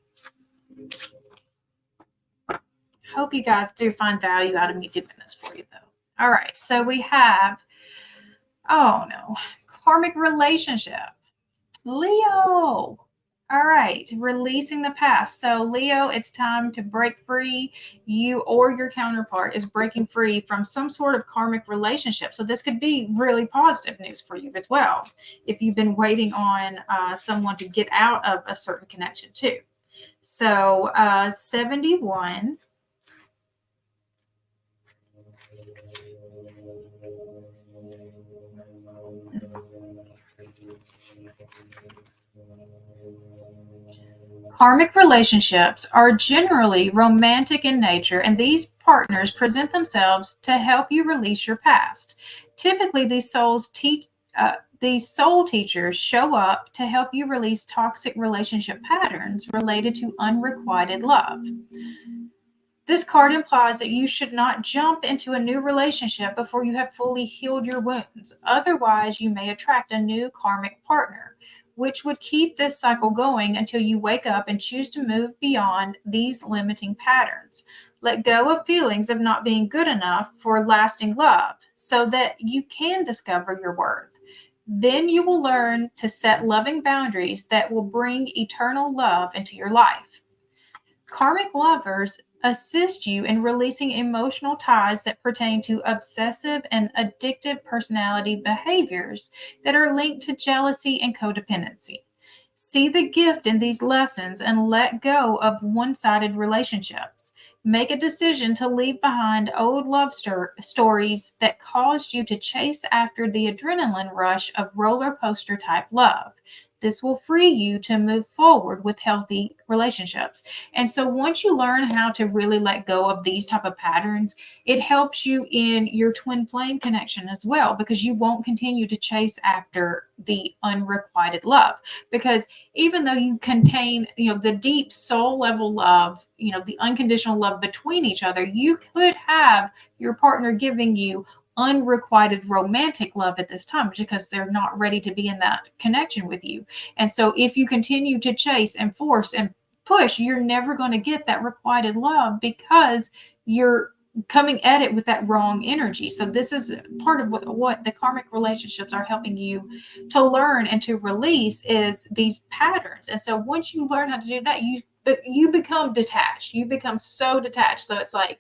Hope you guys do find value out of me doing this for you, though. All right, so we have, oh no, karmic relationship. Leo. All right, releasing the past. So Leo, it's time to break free. You or your counterpart is breaking free from some sort of karmic relationship. So this could be really positive news for you as well, if you've been waiting on someone to get out of a certain connection too. So 71. Karmic relationships are generally romantic in nature, and these partners present themselves to help you release your past. Typically, these soul teachers show up to help you release toxic relationship patterns related to unrequited love. This card implies that you should not jump into a new relationship before you have fully healed your wounds. Otherwise, you may attract a new karmic partner, which would keep this cycle going until you wake up and choose to move beyond these limiting patterns. Let go of feelings of not being good enough for lasting love so that you can discover your worth. Then you will learn to set loving boundaries that will bring eternal love into your life. Karmic lovers assist you in releasing emotional ties that pertain to obsessive and addictive personality behaviors that are linked to jealousy and codependency. See the gift in these lessons and let go of one-sided relationships. Make a decision to leave behind old love stories that caused you to chase after the adrenaline rush of roller coaster type love. This will free you to move forward with healthy relationships. And so once you learn how to really let go of these type of patterns, it helps you in your twin flame connection as well, because you won't continue to chase after the unrequited love. Because even though you contain, the deep soul level love, the unconditional love between each other, you could have your partner giving you unrequited romantic love at this time because they're not ready to be in that connection with you. And so if you continue to chase and force and push, you're never going to get that requited love because you're coming at it with that wrong energy. So this is part of what the karmic relationships are helping you to learn and to release, is these patterns. And so once you learn how to do that, you become detached. You become so detached. So it's like,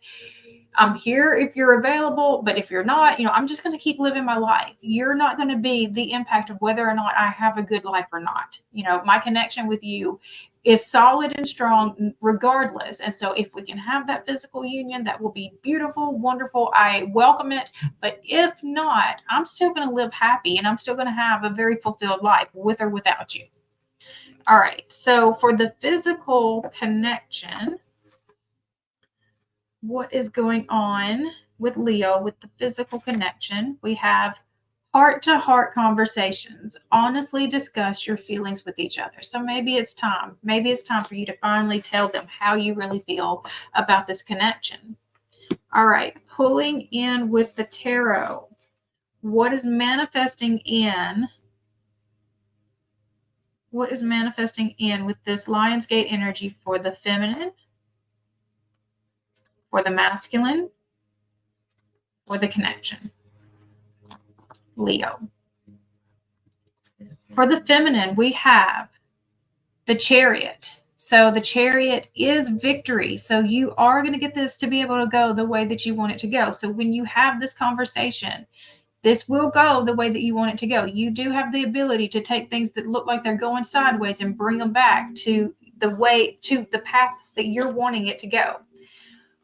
I'm here if you're available, but if you're not, I'm just going to keep living my life. You're not going to be the impact of whether or not I have a good life or not. My connection with you is solid and strong regardless. And so if we can have that physical union, that will be beautiful, wonderful. I welcome it. But if not, I'm still going to live happy, and I'm still going to have a very fulfilled life with or without you. All right. So for the physical connection, what is going on with Leo with the physical connection? We have heart-to-heart conversations. Honestly discuss your feelings with each other. So maybe it's time. Maybe it's time for you to finally tell them how you really feel about this connection. All right. Pulling in with the tarot. What is manifesting in? What is manifesting in with this Lionsgate energy for the feminine, for the masculine, for the connection? Leo. For the feminine, we have the Chariot. So the Chariot is victory. So you are going to get this to be able to go the way that you want it to go. So when you have this conversation, this will go the way that you want it to go. You do have the ability to take things that look like they're going sideways and bring them back to the path that you're wanting it to go.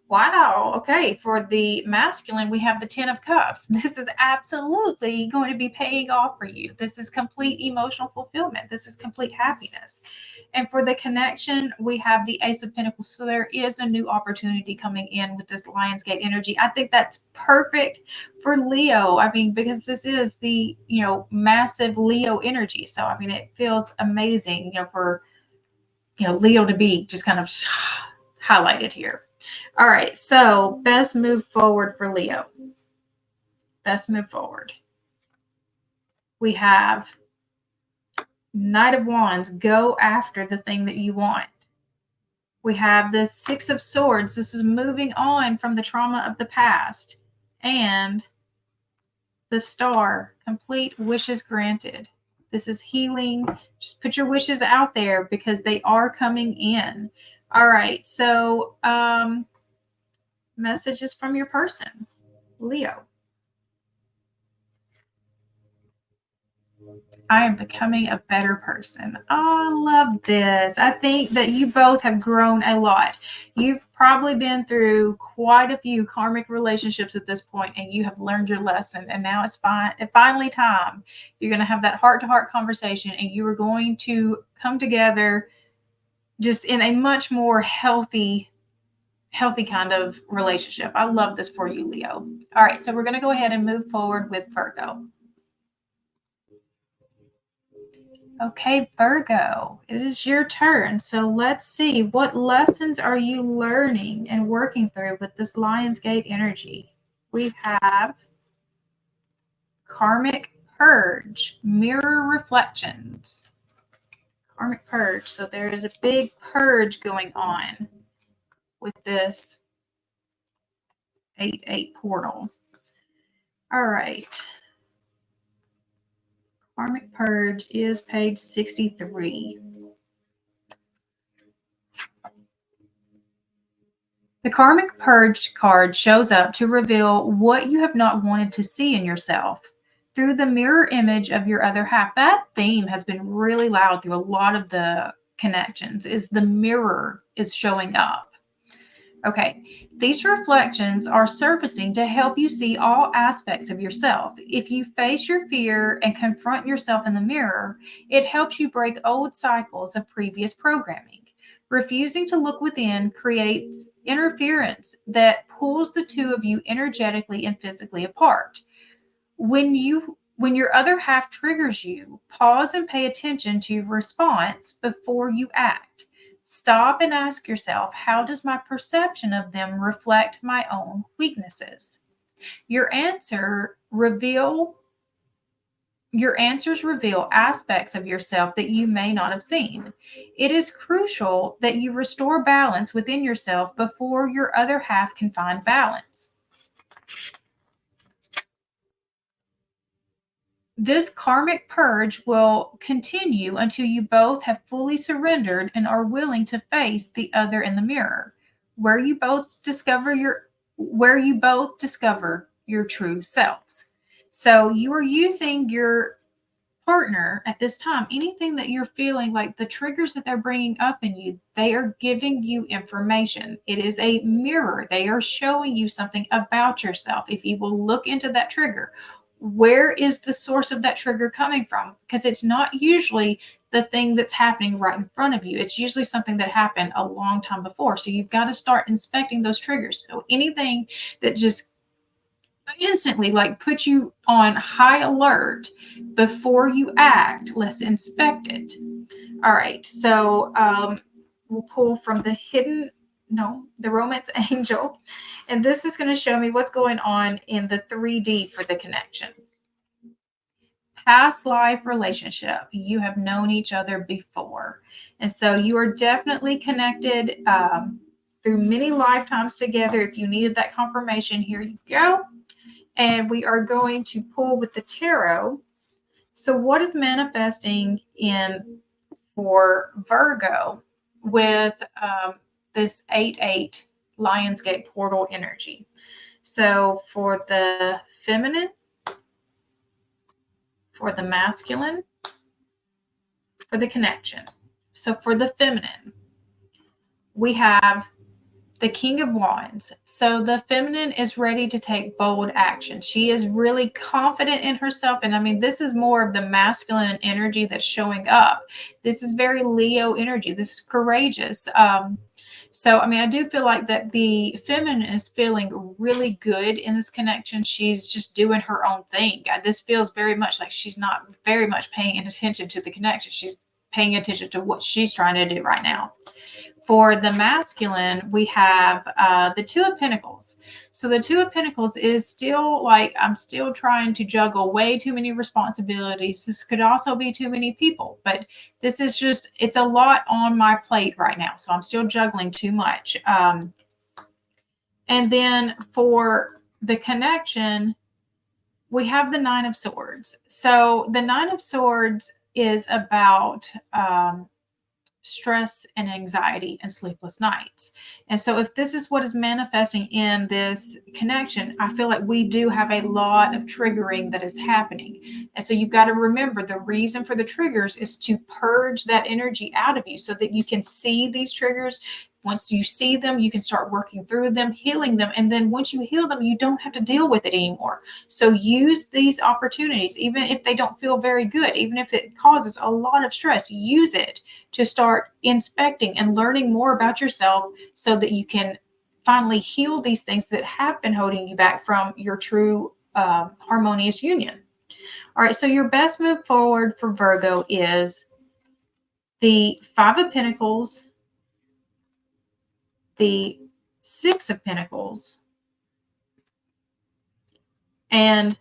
Wow. Okay. For the masculine, we have the 10 of Cups. This is absolutely going to be paying off for you. This is complete emotional fulfillment. This is complete happiness. And for the connection, we have the Ace of Pentacles. So there is a new opportunity coming in with this Lionsgate energy. I think that's perfect for Leo. I mean, because this is the, massive Leo energy. So, I mean, it feels amazing, for, Leo to be just kind of highlighted here. All right, so best move forward for Leo. Best move forward. We have Knight of Wands. Go after the thing that you want. We have the Six of Swords. This is moving on from the trauma of the past. And the Star. Complete wishes granted. This is healing. Just put your wishes out there because they are coming in. All right, so messages from your person, Leo. I am becoming a better person. Oh, I love this. I think that you both have grown a lot. You've probably been through quite a few karmic relationships at this point, and you have learned your lesson. And now it's finally time. You're going to have that heart-to-heart conversation, and you are going to come together just in a much more healthy kind of relationship. I love this for you, Leo. All right, so we're going to go ahead and move forward with Virgo. Okay, Virgo, it is your turn. So let's see, what lessons are you learning and working through with this Lionsgate energy? We have Karmic Purge, Mirror Reflections. Karmic Purge. So there is a big purge going on with this 8-8 portal. All right. Karmic Purge is page 63. The Karmic Purge card shows up to reveal what you have not wanted to see in yourself through the mirror image of your other half. That theme has been really loud through a lot of the connections, is the mirror is showing up. Okay, these reflections are surfacing to help you see all aspects of yourself. If you face your fear and confront yourself in the mirror, it helps you break old cycles of previous programming. Refusing to look within creates interference that pulls the two of you energetically and physically apart. When your other half triggers you, pause and pay attention to your response before you act. Stop and ask yourself, how does my perception of them reflect my own weaknesses? Your answer reveal Your answers reveal aspects of yourself that you may not have seen. It is crucial that you restore balance within yourself before your other half can find balance. This karmic purge will continue until you both have fully surrendered and are willing to face the other in the mirror, where you both discover your true selves. So you are using your partner at this time. Anything that you're feeling like the triggers that they're bringing up in you, they are giving you information. It is a mirror. They are showing you something about yourself. If you will look into that trigger, where is the source of that trigger coming from? Because it's not usually the thing that's happening right in front of you. It's usually something that happened a long time before. So you've got to start inspecting those triggers. So anything that just instantly like put you on high alert before you act, let's inspect it. All right, so we'll pull from the romance angel, and this is going to show me what's going on in the 3D for the connection. Past life relationship. You have known each other before, and so you are definitely connected through many lifetimes together. If you needed that confirmation, here you go. And we are going to pull with the tarot. So what is manifesting in for Virgo with this 8-8 Lionsgate portal energy? So for the feminine, for the masculine, for the connection. So for the feminine, we have the King of Wands. So the feminine is ready to take bold action. She is really confident in herself. And I mean, this is more of the masculine energy that's showing up. This is very Leo energy. This is courageous. So, I mean, I do feel like that the feminine is feeling really good in this connection. She's just doing her own thing. This feels very much like she's not very much paying attention to the connection. She's paying attention to what she's trying to do right now. For the masculine, we have the Two of Pentacles. So the Two of Pentacles is still like, I'm still trying to juggle way too many responsibilities. This could also be too many people, but this is just, it's a lot on my plate right now. So I'm still juggling too much. And then for the connection, we have the Nine of Swords. So the Nine of Swords is about stress and anxiety and sleepless nights. And so if this is what is manifesting in this connection, I feel like we do have a lot of triggering that is happening. And so you've got to remember the reason for the triggers is to purge that energy out of you so that you can see these triggers. Once you see them, you can start working through them, healing them. And then once you heal them, you don't have to deal with it anymore. So use these opportunities, even if they don't feel very good, even if it causes a lot of stress, use it to start inspecting and learning more about yourself so that you can finally heal these things that have been holding you back from your true harmonious union. All right, so your best move forward for Virgo is the Five of Pentacles, the Six of Pentacles, and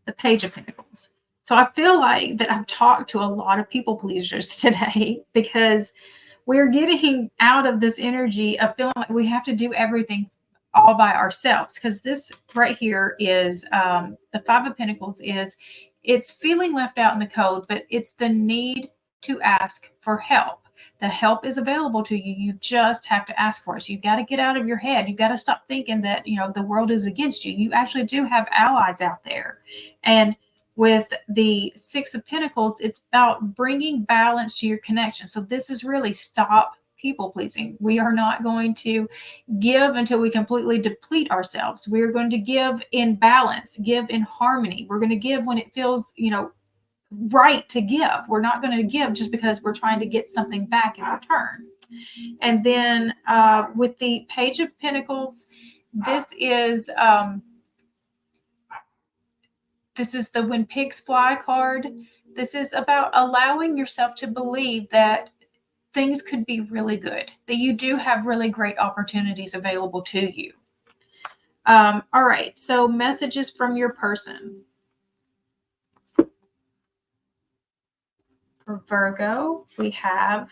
the Page of Pentacles. So I feel like that I've talked to a lot of people pleasers today because we're getting out of this energy of feeling like we have to do everything all by ourselves. Because this right here is the Five of Pentacles is, it's feeling left out in the cold, but it's the need to ask for help. The help is available to you. You just have to ask for it. So you've got to get out of your head. You've got to stop thinking that, you know, the world is against you. You actually do have allies out there. And with the Six of Pentacles, it's about bringing balance to your connection. So this is really stop people pleasing. We are not going to give until we completely deplete ourselves. We are going to give in balance, give in harmony. We're going to give when it feels, you know, right to give. We're not going to give just because we're trying to get something back in return. And then with the Page of Pentacles, this is the When Pigs Fly card. This is about allowing yourself to believe that things could be really good, that you do have really great opportunities available to you. All right, so messages from your person. For Virgo, we have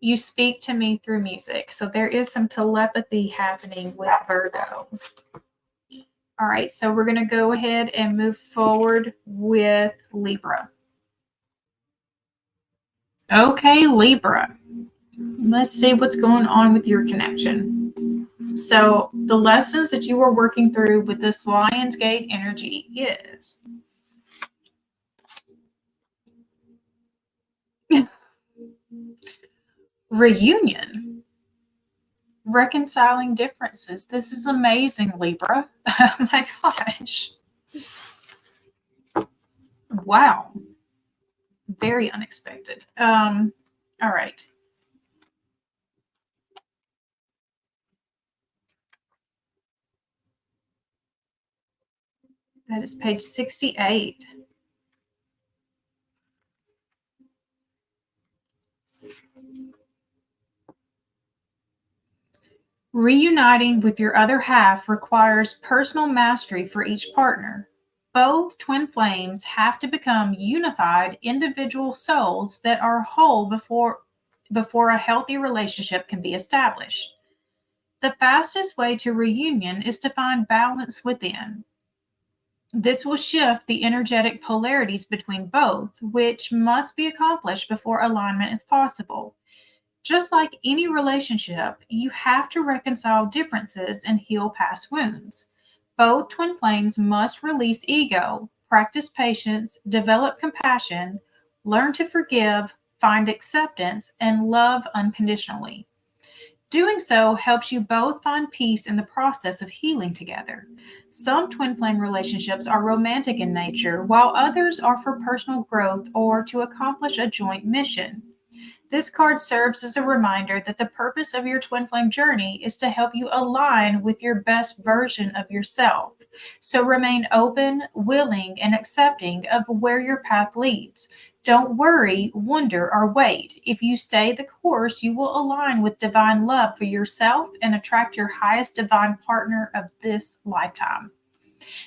you speak to me through music. So there is some telepathy happening with Virgo. All right, so we're going to go ahead and move forward with Libra. Okay, Libra. Let's see what's going on with your connection. So the lessons that you are working through with this Lionsgate energy is reunion, reconciling differences. This is amazing, Libra. Oh my gosh. Wow. Very unexpected. All right. That is page 68. Reuniting with your other half requires personal mastery for each partner. Both twin flames have to become unified individual souls that are whole before a healthy relationship can be established. The fastest way to reunion is to find balance within. This will shift the energetic polarities between both, which must be accomplished before alignment is possible. Just like any relationship, you have to reconcile differences and heal past wounds. Both twin flames must release ego, practice patience, develop compassion, learn to forgive, find acceptance, and love unconditionally. Doing so helps you both find peace in the process of healing together. Some twin flame relationships are romantic in nature, while others are for personal growth or to accomplish a joint mission. This card serves as a reminder that the purpose of your twin flame journey is to help you align with your best version of yourself. So remain open, willing, and accepting of where your path leads. Don't worry, wonder, or wait. If you stay the course, you will align with divine love for yourself and attract your highest divine partner of this lifetime.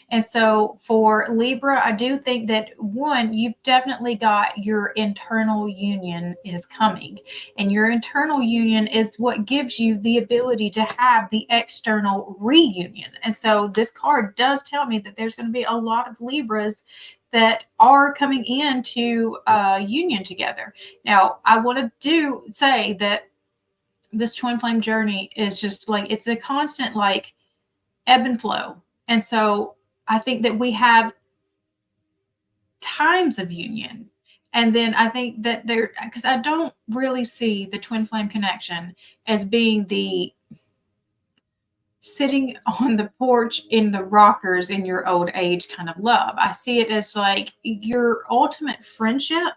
And so for Libra, I do think that one, you've definitely got your internal union is coming. And your internal union is what gives you the ability to have the external reunion. And so this card does tell me that there's going to be a lot of Libras that are coming into union together. Now, I want to say that this twin flame journey is just like it's a constant like ebb and flow. And so I think that we have times of union. And then I think that there, because I don't really see the twin flame connection as being the sitting on the porch in the rockers in your old age kind of love. I see it as like your ultimate friendship,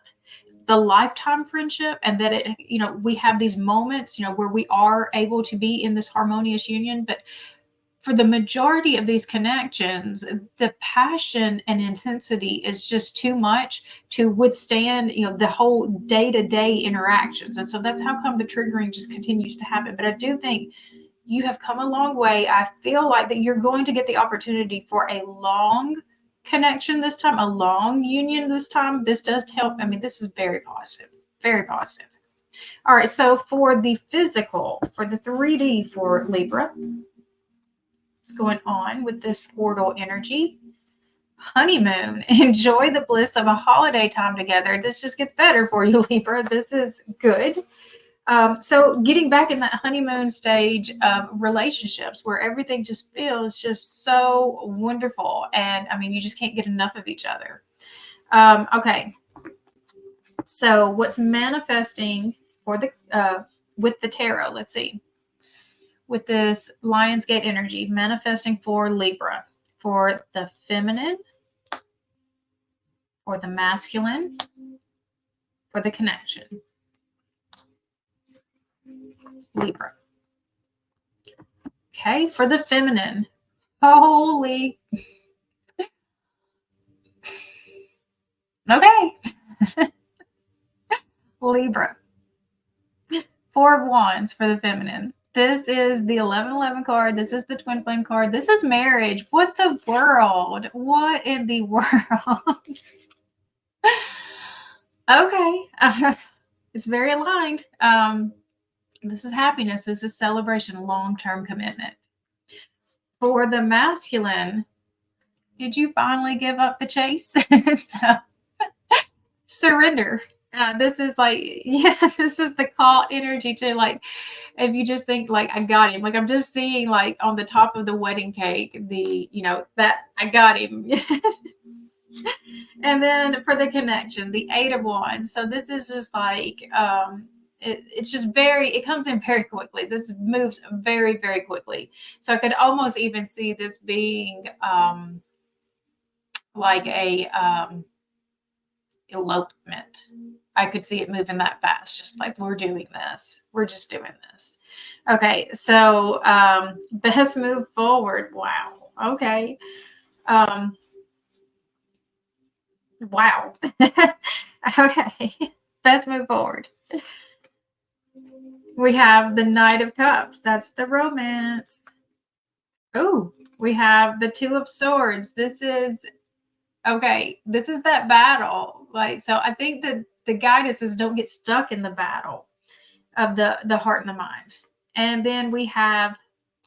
the lifetime friendship, and that it, we have these moments, where we are able to be in this harmonious union. But for the majority of these connections, the passion and intensity is just too much to withstand, the whole day-to-day interactions. And so that's how come the triggering just continues to happen. But I do think you have come a long way. I feel like that you're going to get the opportunity for a long connection this time, a long union this time. This does help. I mean, this is very positive, very positive. All right, so for the physical, for the 3D for Libra, what's going on with this portal energy? Honeymoon. Enjoy the bliss of a holiday time together. This just gets better for you, Libra. This is good. So getting back in that honeymoon stage of relationships where everything just feels just so wonderful. And I mean, you just can't get enough of each other. Okay. So what's manifesting for the with the tarot? Let's see. With this Lionsgate energy manifesting for Libra, for the feminine, for the masculine, for the connection. Libra. Okay, for the feminine. Holy. Okay. Libra. 4 of Wands for the feminine. This is the 1111 card. This is the twin flame card. This is marriage. What the world? What in the world? Okay. It's very aligned. This is happiness. This is celebration, long-term commitment. For the masculine, did you finally give up the chase? So, surrender. This is like, yeah, this is the call energy to like, if you just think like, I got him, like I'm just seeing like on the top of the wedding cake, that I got him. And then for the connection, the Eight of Wands. So this is just like, it's just it comes in very quickly. This moves very, very quickly. So I could almost even see this being like a elopement. I could see it moving that fast, just like we're doing this. We're just doing this. Okay, so best move forward. Wow. Okay. Wow. Okay. Best move forward. We have the Knight of Cups. That's the romance. Oh, we have the Two of Swords. This is okay. This is that battle. Like, so I think that the guidance is don't get stuck in the battle of the heart and the mind. And then we have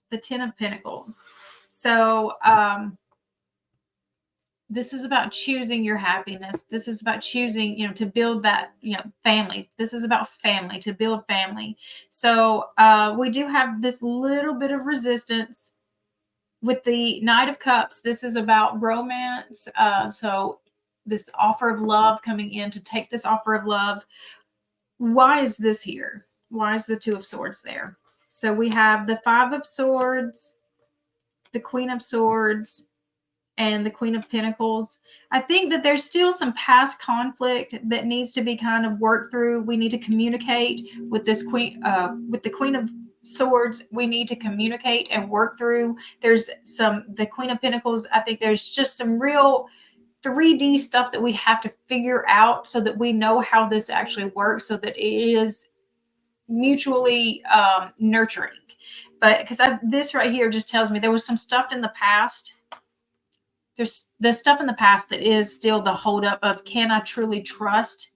the Ten of Pentacles. So this is about choosing your happiness. This is about choosing, to build that, family. This is about family, to build family. So we do have this little bit of resistance with the Knight of Cups. This is about romance. So this offer of love coming in to take this offer of love. Why is this here? Why is the Two of Swords there? So we have the Five of Swords, the Queen of Swords, and the Queen of Pentacles. I think that there's still some past conflict that needs to be kind of worked through. We need to communicate with this with the Queen of Swords. We need to communicate and work through. There's the Queen of Pentacles. I think there's just some real 3D stuff that we have to figure out so that we know how this actually works, so that it is mutually nurturing. But because this right here just tells me there was some stuff in the past. There's the stuff in the past that is still the holdup of, can I truly trust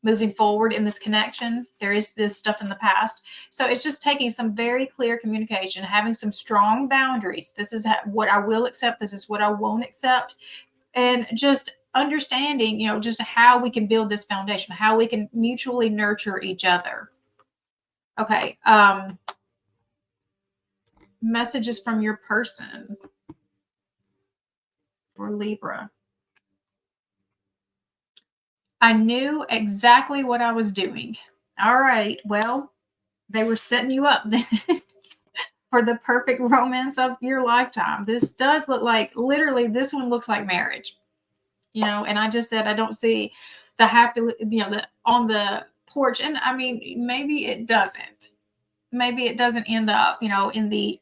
moving forward in this connection? There is this stuff in the past. So it's just taking some very clear communication, having some strong boundaries. This is what I will accept. This is what I won't accept. And just understanding, just how we can build this foundation, how we can mutually nurture each other. Okay. Messages from your person for Libra. I knew exactly what I was doing. All right. Well, they were setting you up then for the perfect romance of your lifetime. This does look like, literally, this one looks like marriage. And I just said I don't see the happy, on the porch. And I mean, maybe it doesn't. Maybe it doesn't end up, in the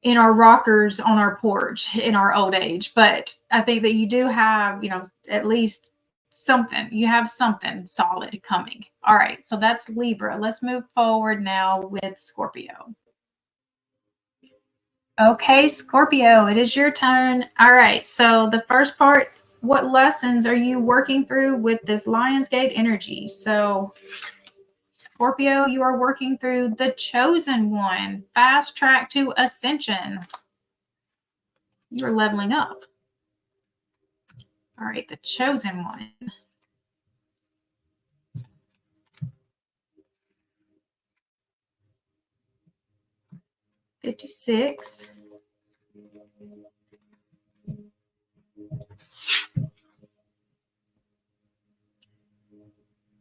in our rockers on our porch in our old age. But I think that you do have, at least something. You have something solid coming. All right. So that's Libra. Let's move forward now with Scorpio. Okay, Scorpio, it is your turn. All right. So the first part, what lessons are you working through with this Lionsgate energy? So Scorpio, you are working through the Chosen One, fast track to ascension. You're leveling up. All right, the Chosen One. $56.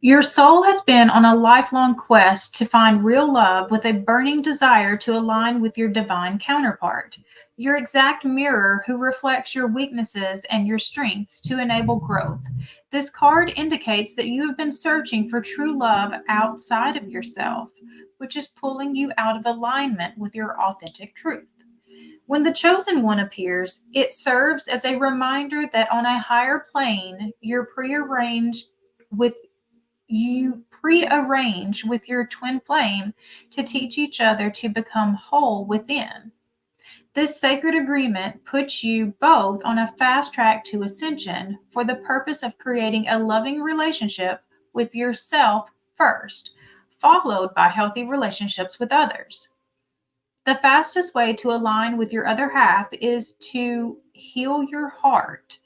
Your soul has been on a lifelong quest to find real love with a burning desire to align with your divine counterpart, your exact mirror who reflects your weaknesses and your strengths to enable growth. This card indicates that you have been searching for true love outside of yourself, which is pulling you out of alignment with your authentic truth. When the Chosen One appears, it serves as a reminder that on a higher plane, you prearrange with your twin flame to teach each other to become whole within. This sacred agreement puts you both on a fast track to ascension for the purpose of creating a loving relationship with yourself first, followed by healthy relationships with others. The fastest way to align with your other half is to heal your heart,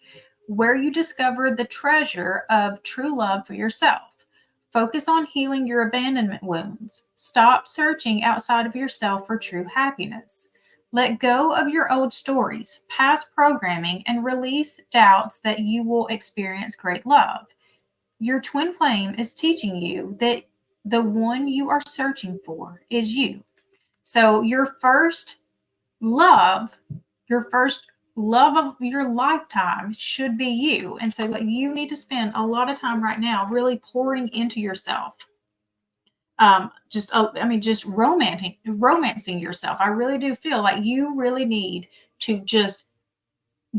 where you discover the treasure of true love for yourself. Focus on healing your abandonment wounds. Stop searching outside of yourself for true happiness. Let go of your old stories, past programming, and release doubts that you will experience great love. Your twin flame is teaching you that the one you are searching for is you. So love, your first love of your lifetime should be you. And so like you need to spend a lot of time right now really pouring into yourself. Just romancing yourself. I really do feel like you really need to just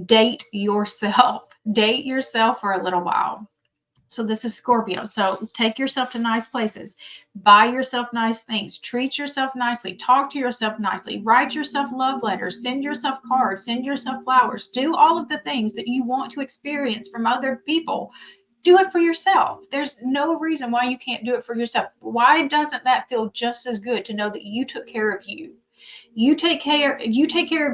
date yourself. Date yourself for a little while. So this is Scorpio. So take yourself to nice places, buy yourself nice things, treat yourself nicely, talk to yourself nicely, write yourself love letters, send yourself cards, send yourself flowers, do all of the things that you want to experience from other people. Do it for yourself. There's no reason why you can't do it for yourself. Why doesn't that feel just as good to know that you took care of you? You take care of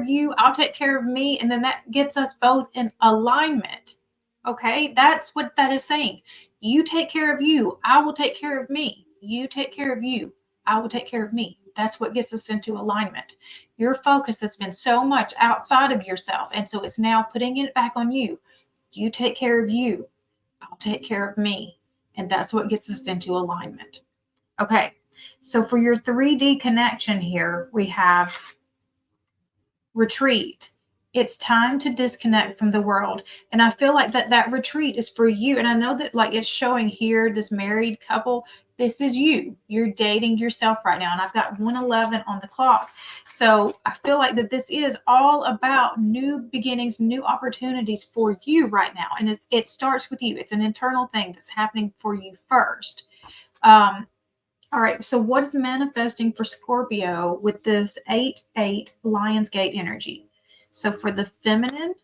you, I'll take care of me, and then that gets us both in alignment. Okay, that's what that is saying. You take care of you, I will take care of me. You take care of you, I will take care of me. That's what gets us into alignment. Your focus has been so much outside of yourself, and so it's now putting it back on you. You take care of you, I'll take care of me. And that's what gets us into alignment. Okay, so for your 3D connection here, we have retreat. It's time to disconnect from the world. And I feel like that retreat is for you. And I know that like it's showing here, this married couple, this is you. You're dating yourself right now. And I've got 1:11 on the clock. So I feel like that this is all about new beginnings, new opportunities for you right now. And it starts with you. It's an internal thing that's happening for you first. All right, so what is manifesting for Scorpio with this 8-8 Lionsgate energy? So for the feminine,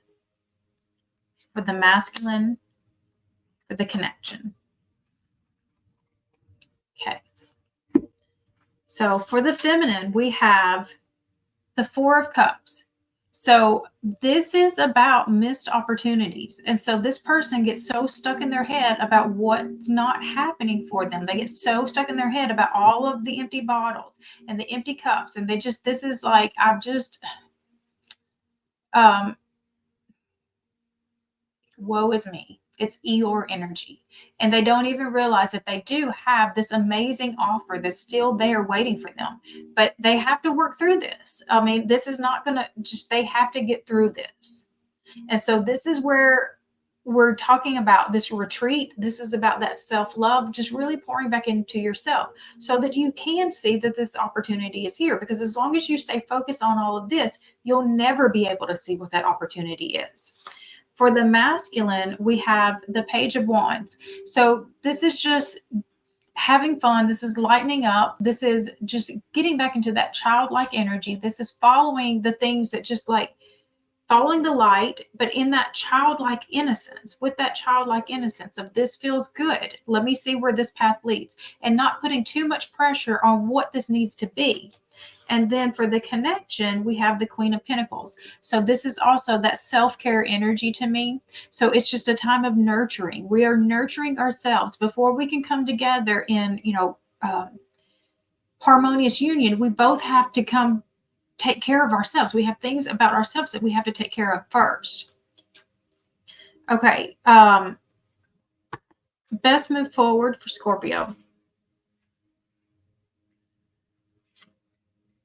for the masculine, for the connection. Okay. So for the feminine, we have the Four of Cups. So this is about missed opportunities. And so this person gets so stuck in their head about what's not happening for them. They get so stuck in their head about all of the empty bottles and the empty cups. And this is like, woe is me. It's Eeyore energy. And they don't even realize that they do have this amazing offer that's still there waiting for them. But they have to work through this. I mean, this is not going to they have to get through this. And so this is where we're talking about this retreat. This is about that self-love, just really pouring back into yourself so that you can see that this opportunity is here. Because as long as you stay focused on all of this, you'll never be able to see what that opportunity is. For the masculine, we have the Page of Wands. So this is just having fun. This is lightening up. This is just getting back into that childlike energy. This is following the things that just like following the light, but in that childlike innocence, with that childlike innocence of this feels good. Let me see where this path leads, and not putting too much pressure on what this needs to be. And then for the connection, we have the Queen of Pentacles. So this is also that self-care energy to me. So it's just a time of nurturing. We are nurturing ourselves before we can come together in, harmonious union. We both have to come take care of ourselves. We have things about ourselves that we have to take care of first. Okay. Best move forward for Scorpio.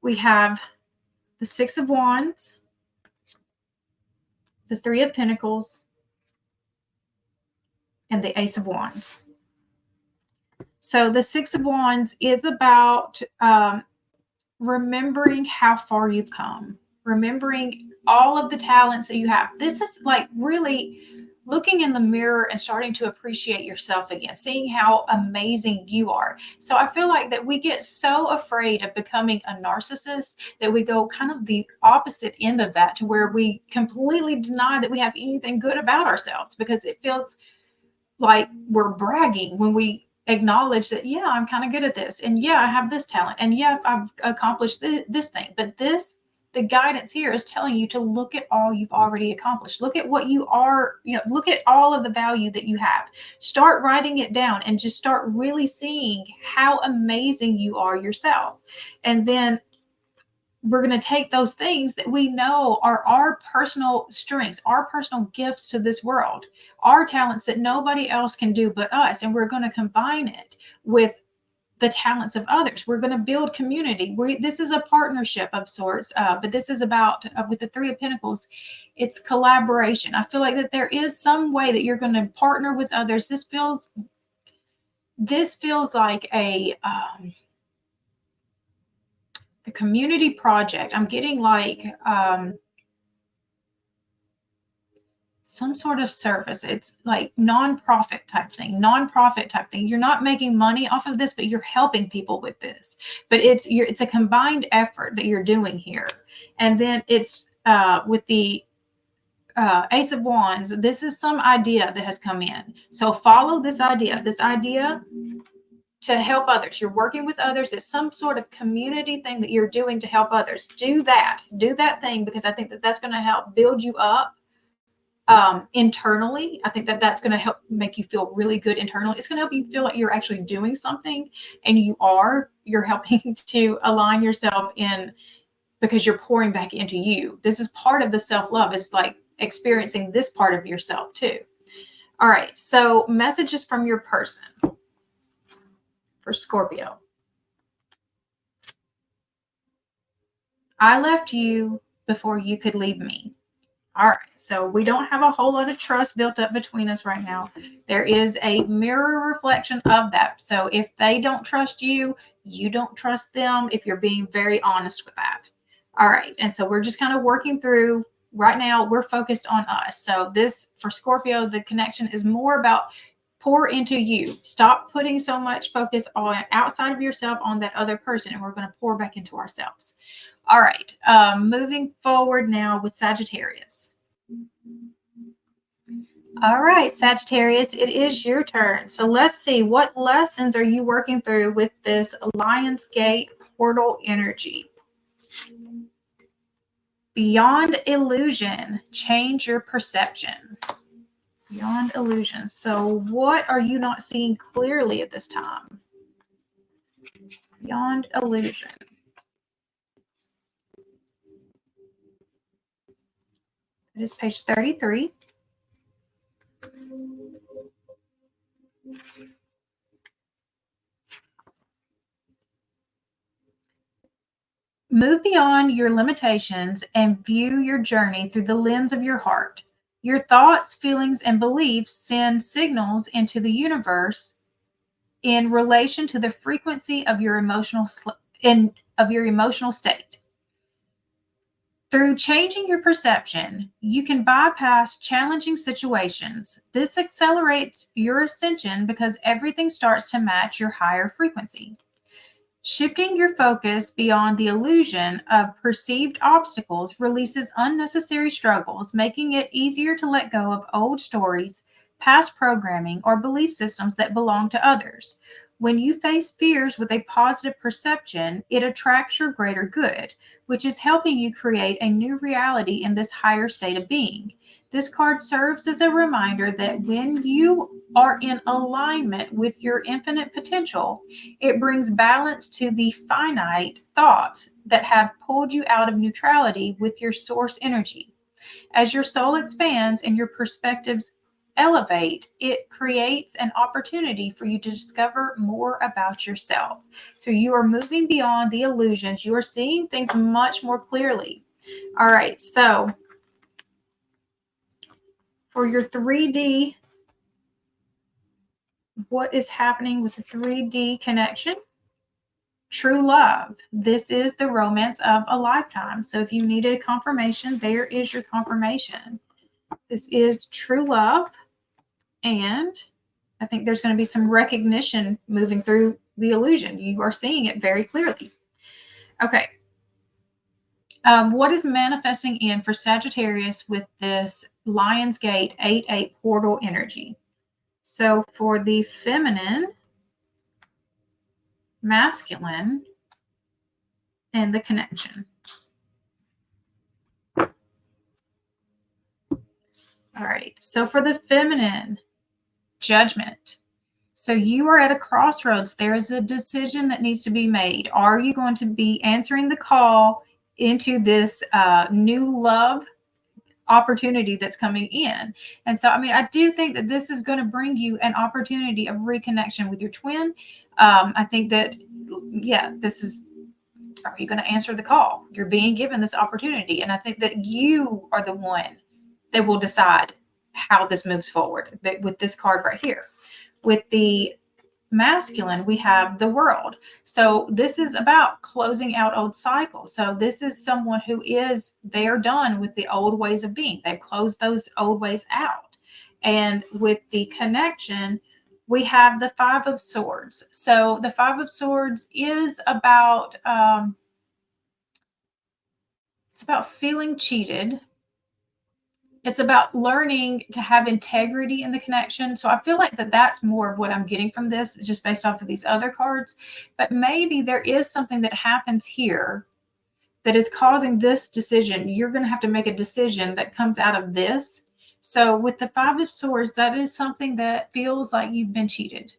We have the Six of Wands, the Three of Pentacles, and the Ace of Wands. So the Six of Wands is about remembering how far you've come, remembering all of the talents that you have. This is like really looking in the mirror and starting to appreciate yourself again, seeing how amazing you are. So I feel like that we get so afraid of becoming a narcissist that we go kind of the opposite end of that, to where we completely deny that we have anything good about ourselves, because it feels like we're bragging when we acknowledge that, yeah, I'm kind of good at this, and yeah, I have this talent, and yeah, I've accomplished this thing. But the guidance here is telling you to look at all you've already accomplished. Look at what you are, look at all of the value that you have. Start writing it down and just start really seeing how amazing you are yourself. And then we're going to take those things that we know are our personal strengths, our personal gifts to this world, our talents that nobody else can do but us, and we're going to combine it with the talents of others. We're going to build community. This is a partnership of sorts, but this is about, with the Three of Pentacles, it's collaboration. I feel like that there is some way that you're going to partner with others. This feels like the community project. I'm getting like some sort of service. It's like nonprofit type thing. You're not making money off of this, but you're helping people with this. But it's a combined effort that you're doing here. And then it's with the Ace of Wands. This is some idea that has come in. So follow this idea. To help others. You're working with others. It's some sort of community thing that you're doing to help others. Do that thing, because I think that that's going to help build you up internally. I think that that's going to help make you feel really good internally. It's going to help you feel like you're actually doing something, and you're helping to align yourself in, because you're pouring back into you. This is part of the self-love. It's like experiencing this part of yourself too. All right. So messages from your person for Scorpio. I left you before you could leave me. All right, so we don't have a whole lot of trust built up between us right now. There is a mirror reflection of that. So if they don't trust you, you don't trust them, if you're being very honest with that. All right, and so we're just kind of working through. Right now, we're focused on us. So this, for Scorpio, the connection is more about pour into you. Stop putting so much focus on outside of yourself on that other person, and we're going to pour back into ourselves. All right, moving forward now with Sagittarius. All right, Sagittarius, it is your turn. So let's see, what lessons are you working through with this Lionsgate portal energy? Beyond illusion, change your perception. Beyond illusion. So what are you not seeing clearly at this time? Beyond illusion. It is page 33. Move beyond your limitations and view your journey through the lens of your heart. Your thoughts, feelings, and beliefs send signals into the universe in relation to the frequency of your emotional state. Through changing your perception, you can bypass challenging situations. This accelerates your ascension because everything starts to match your higher frequency. Shifting your focus beyond the illusion of perceived obstacles releases unnecessary struggles, making it easier to let go of old stories, past programming, or belief systems that belong to others. When you face fears with a positive perception, it attracts your greater good, which is helping you create a new reality in this higher state of being. This card serves as a reminder that when you are in alignment with your infinite potential, it brings balance to the finite thoughts that have pulled you out of neutrality with your source energy. As your soul expands and your perspectives elevate, it creates an opportunity for you to discover more about yourself. So you are moving beyond the illusions. You are seeing things much more clearly. All right, so for your 3D, what is happening with the 3D connection? True love. This is the romance of a lifetime. So if you needed confirmation, there is your confirmation. This is true love. And I think there's going to be some recognition moving through the illusion. You are seeing it very clearly. Okay. What is manifesting in for Sagittarius with this Lionsgate 8-8 portal energy? So for the feminine, masculine, and the connection. All right. So for the feminine, judgment. So you are at a crossroads. There is a decision that needs to be made. Are you going to be answering the call into this new love opportunity that's coming in? And so, I mean, I do think that this is going to bring you an opportunity of reconnection with your twin. I think that, yeah, this is, are you going to answer the call? You're being given this opportunity. And I think that you are the one that will decide how this moves forward. But with this card right here, with the masculine, we have the world. So this is about closing out old cycles. So this is someone who is, they're done with the old ways of being. They've closed those old ways out. And with the connection, we have the Five of Swords. So the Five of Swords is about, it's about feeling cheated. It's about learning to have integrity in the connection. So I feel like that's more of what I'm getting from this, just based off of these other cards. But maybe there is something that happens here that is causing this decision. You're going to have to make a decision that comes out of this. So with the Five of Swords, that is something that feels like you've been cheated.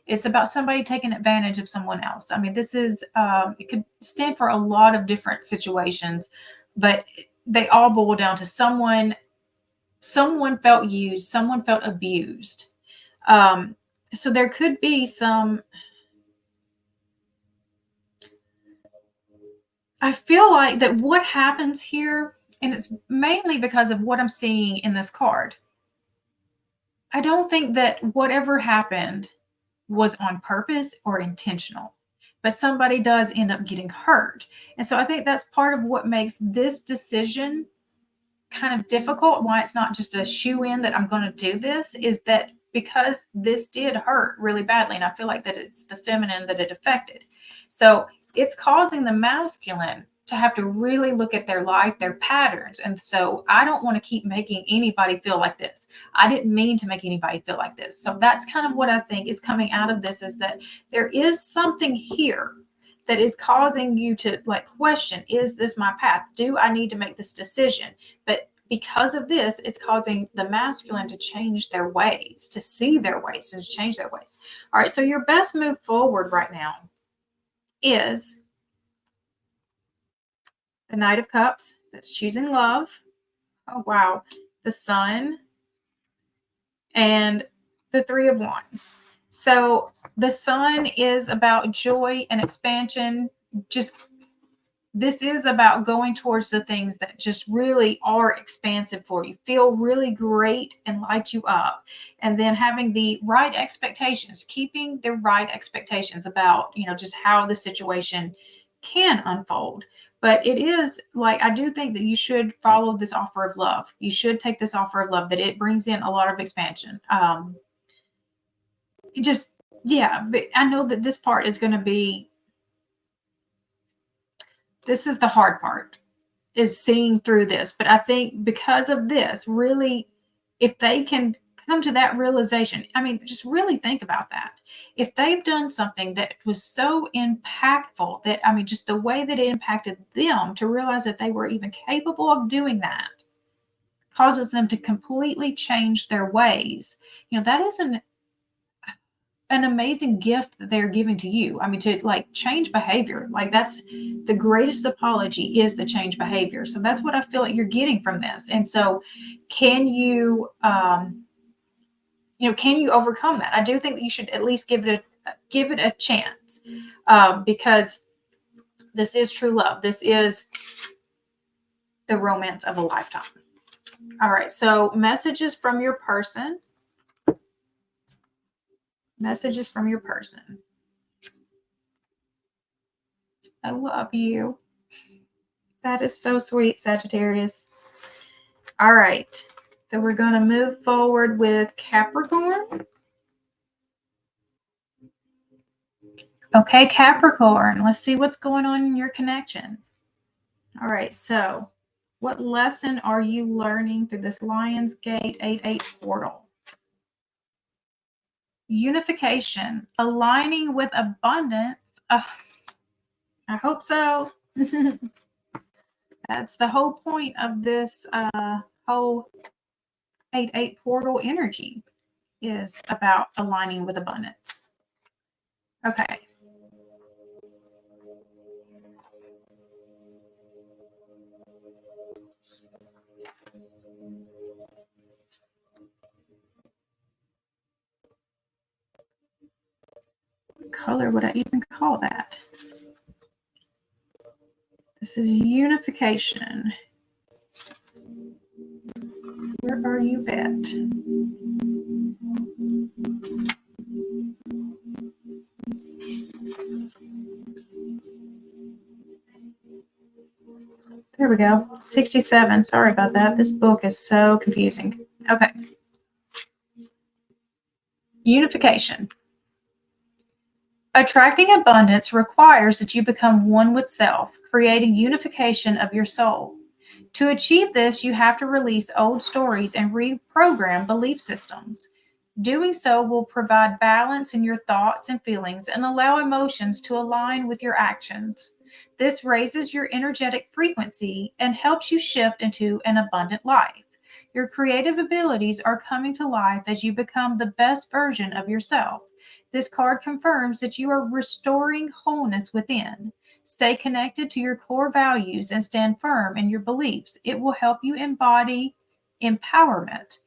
It's about somebody taking advantage of someone else. I mean, this is, it could stand for a lot of different situations, but they all boil down to someone felt used, someone felt abused. So there could be some, I feel like that what happens here, and it's mainly because of what I'm seeing in this card. I don't think that whatever happened was on purpose or intentional, but somebody does end up getting hurt. And so I think that's part of what makes this decision kind of difficult, why it's not just a shoe in that I'm going to do this, is that because this did hurt really badly, and I feel like that it's the feminine that it affected. So it's causing the masculine to have to really look at their life, their patterns. And so I don't want to keep making anybody feel like this. I didn't mean to make anybody feel like this. So that's kind of what I think is coming out of this, is that there is something here that is causing you to like question, is this my path? Do I need to make this decision? But because of this, it's causing the masculine to change their ways, to see their ways, and to change their ways. All right, so your best move forward right now is the Knight of Cups. That's choosing love. Oh, wow. The Sun and the Three of Wands. So the Sun is about joy and expansion. Just, this is about going towards the things that just really are expansive for you, feel really great and light you up. And then having the right expectations, keeping the right expectations about, just how the situation can unfold. But it is like, I do think that you should follow this offer of love. You should take this offer of love, that it brings in a lot of expansion. Just, yeah, but I know that this part is going to be, this is the hard part, is seeing through this. But I think because of this, really, if they can come to that realization, I mean, just really think about that. If they've done something that was so impactful, that, I mean, just the way that it impacted them, to realize that they were even capable of doing that causes them to completely change their ways. That is an amazing gift that they're giving to you. I mean, to like change behavior, like that's the greatest apology, is the change behavior. So that's what I feel like you're getting from this. And so can you, can you overcome that? I do think that you should at least give it a chance, because this is true love. This is the romance of a lifetime. All right. So messages from your person. Messages from your person. I love you. That is so sweet, Sagittarius. All right. So we're going to move forward with Capricorn. Okay, Capricorn, let's see what's going on in your connection. All right, so what lesson are you learning through this Lionsgate 8-8 portal? Unification, aligning with abundance. I hope so. That's the whole point of this whole 8-8 portal energy, is about aligning with abundance. Okay. What color would I even call that? This is unification. Where are you at? There we go. 67. Sorry about that. This book is so confusing. Okay. Unification. Attracting abundance requires that you become one with self, creating unification of your soul. To achieve this, you have to release old stories and reprogram belief systems. Doing so will provide balance in your thoughts and feelings and allow emotions to align with your actions. This raises your energetic frequency and helps you shift into an abundant life. Your creative abilities are coming to life as you become the best version of yourself. This card confirms that you are restoring wholeness within. Stay connected to your core values and stand firm in your beliefs. It will help you embody empowerment.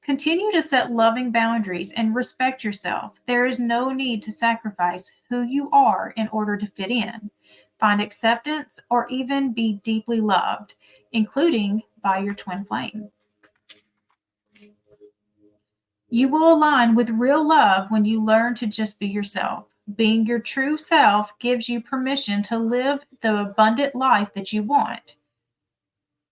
Continue to set loving boundaries and respect yourself. There is no need to sacrifice who you are in order to fit in, find acceptance, or even be deeply loved, including by your twin flame. You will align with real love when you learn to just be yourself. Being your true self gives you permission to live the abundant life that you want.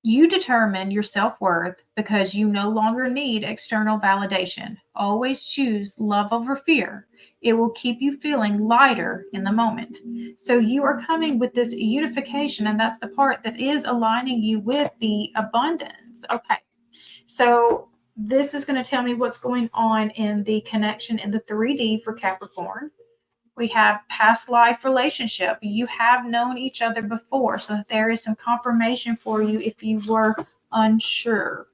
You determine your self-worth because you no longer need external validation. Always choose love over fear. It will keep you feeling lighter in the moment. So you are coming with this unification, and that's the part that is aligning you with the abundance. Okay. So this is going to tell me what's going on in the connection in the 3D for Capricorn. We have past life relationship. You have known each other before, so there is some confirmation for you if you were unsure.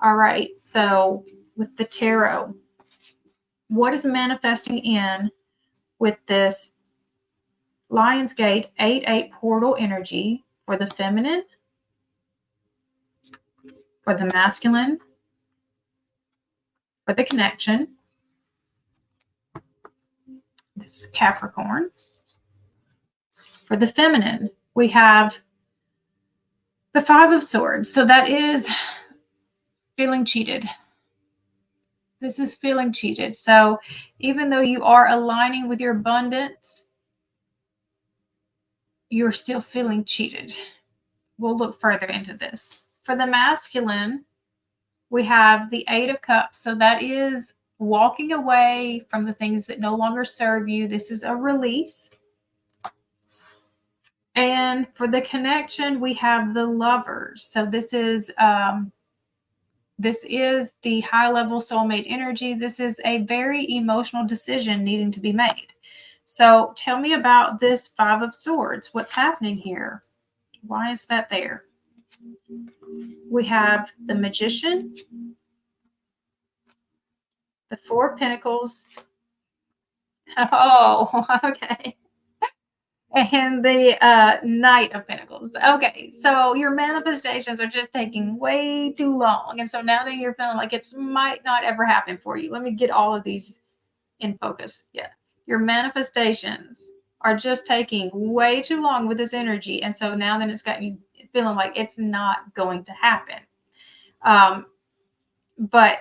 All right, so with the tarot, what is manifesting in with this Lionsgate 8-8 portal energy for the feminine, for the masculine, for the connection? This is Capricorn. For the feminine, we have the 5 of Swords. So that is feeling cheated. This is feeling cheated. So even though you are aligning with your abundance, you're still feeling cheated. We'll look further into this. For the masculine, we have the 8 of Cups. So that is walking away from the things that no longer serve you. This is a release. And for the connection, we have the Lovers. So this is the high-level soulmate energy. This is a very emotional decision needing to be made. So tell me about this 5 of Swords. What's happening here? Why is that there? We have the Magician, the 4 of Pentacles. Oh, okay. And the Knight of Pentacles. Okay, so your manifestations are just taking way too long. And so now that you're feeling like it might not ever happen for you, let me get all of these in focus. Yeah, your manifestations are just taking way too long with this energy. And so now that it's got you feeling like it's not going to happen. But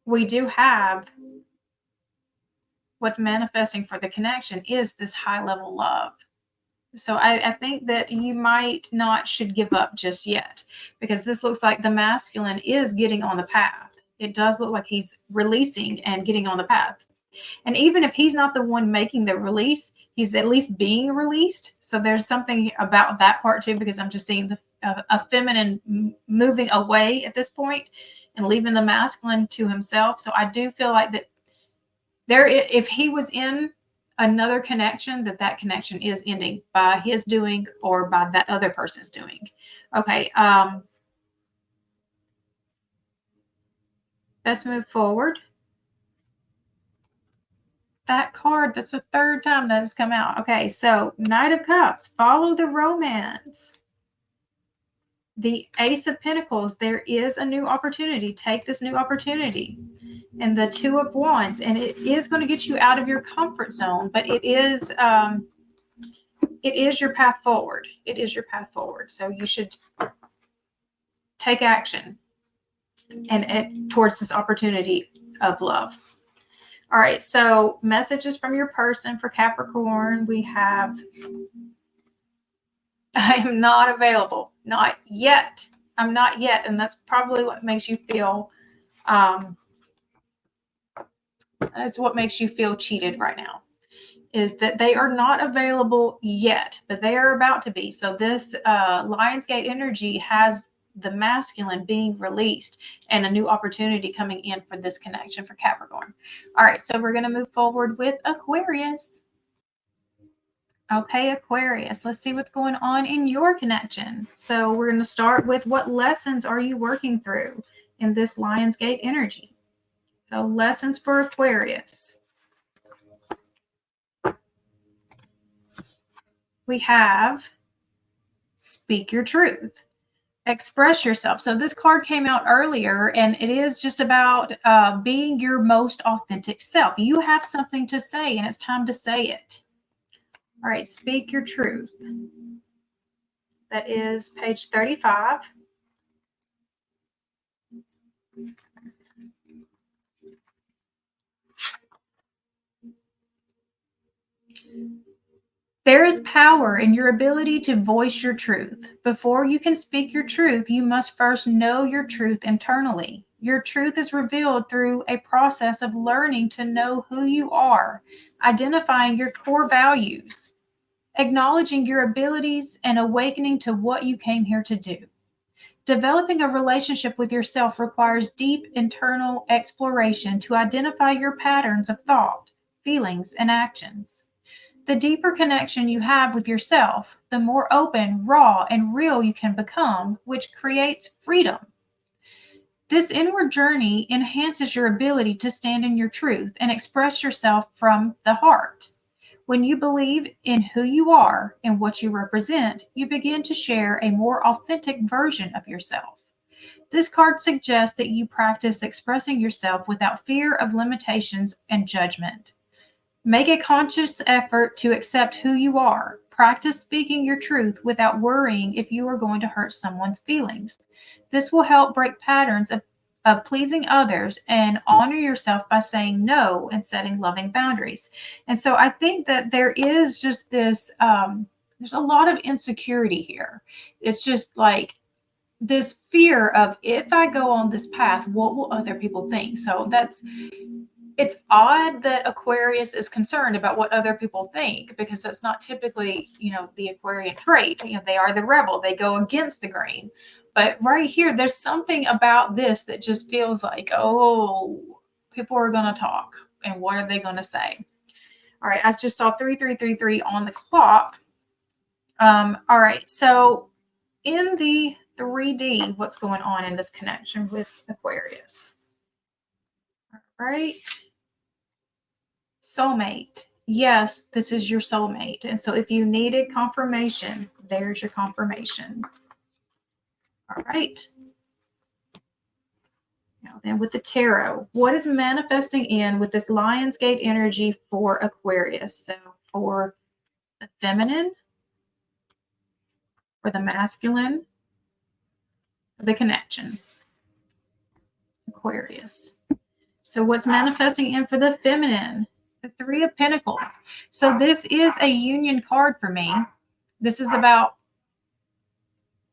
we do have what's manifesting for the connection is this high level love. So I think that you might not should give up just yet, because this looks like the masculine is getting on the path. It does look like he's releasing and getting on the path. And even if he's not the one making the release, he's at least being released. So there's something about that part too, because I'm just seeing a feminine moving away at this point and leaving the masculine to himself. So I do feel like that there, if he was in another connection, that connection is ending by his doing or by that other person's doing. Okay. Let's move forward. That card, that's the third time that has come out. Okay, so Knight of Cups, follow the romance. The Ace of Pentacles, there is a new opportunity. Take this new opportunity. And the Two of Wands, and it is going to get you out of your comfort zone, but it is your path forward. It is your path forward. So you should take action and towards this opportunity of love. All right, so messages from your person for Capricorn. We have, I am not available. Not yet. I'm not yet. And that's probably what makes you feel, that's what makes you feel cheated right now, is that they are not available yet, but they are about to be. So this Lionsgate energy has the masculine being released and a new opportunity coming in for this connection for Capricorn. All right, so we're going to move forward with Aquarius. Okay, Aquarius, let's see what's going on in your connection. So we're going to start with, what lessons are you working through in this Lionsgate energy? So lessons for Aquarius. We have speak your truth. Express yourself. So this card came out earlier, and it is just about being your most authentic self. You have something to say, and it's time to say it. All right, speak your truth. That is page 35. There is power in your ability to voice your truth. Before you can speak your truth, you must first know your truth internally. Your truth is revealed through a process of learning to know who you are, identifying your core values, acknowledging your abilities, and awakening to what you came here to do. Developing a relationship with yourself requires deep internal exploration to identify your patterns of thought, feelings, and actions. The deeper connection you have with yourself, the more open, raw, and real you can become, which creates freedom. This inward journey enhances your ability to stand in your truth and express yourself from the heart. When you believe in who you are and what you represent, you begin to share a more authentic version of yourself. This card suggests that you practice expressing yourself without fear of limitations and judgment. Make a conscious effort to accept who you are. Practice speaking your truth without worrying if you are going to hurt someone's feelings. This will help break patterns of pleasing others and honor yourself by saying no and setting loving boundaries. And so I think that there is just this, there's a lot of insecurity here. It's just like this fear of, if I go on this path, what will other people think? So it's odd that Aquarius is concerned about what other people think, because that's not typically, the Aquarian trait. They are the rebel. They go against the grain. But right here, there's something about this that just feels like, oh, people are going to talk. And what are they going to say? All right, I just saw 3333 on the clock. All right, so in the 3D, what's going on in this connection with Aquarius? All right. Soulmate. Yes, this is your soulmate. And so if you needed confirmation, there's your confirmation. All right. Now then, with the tarot, what is manifesting in with this Lionsgate energy for Aquarius? So for the feminine, for the masculine, for the connection, Aquarius. So what's manifesting in for the feminine? The Three of Pentacles. So this is a union card for me. This is about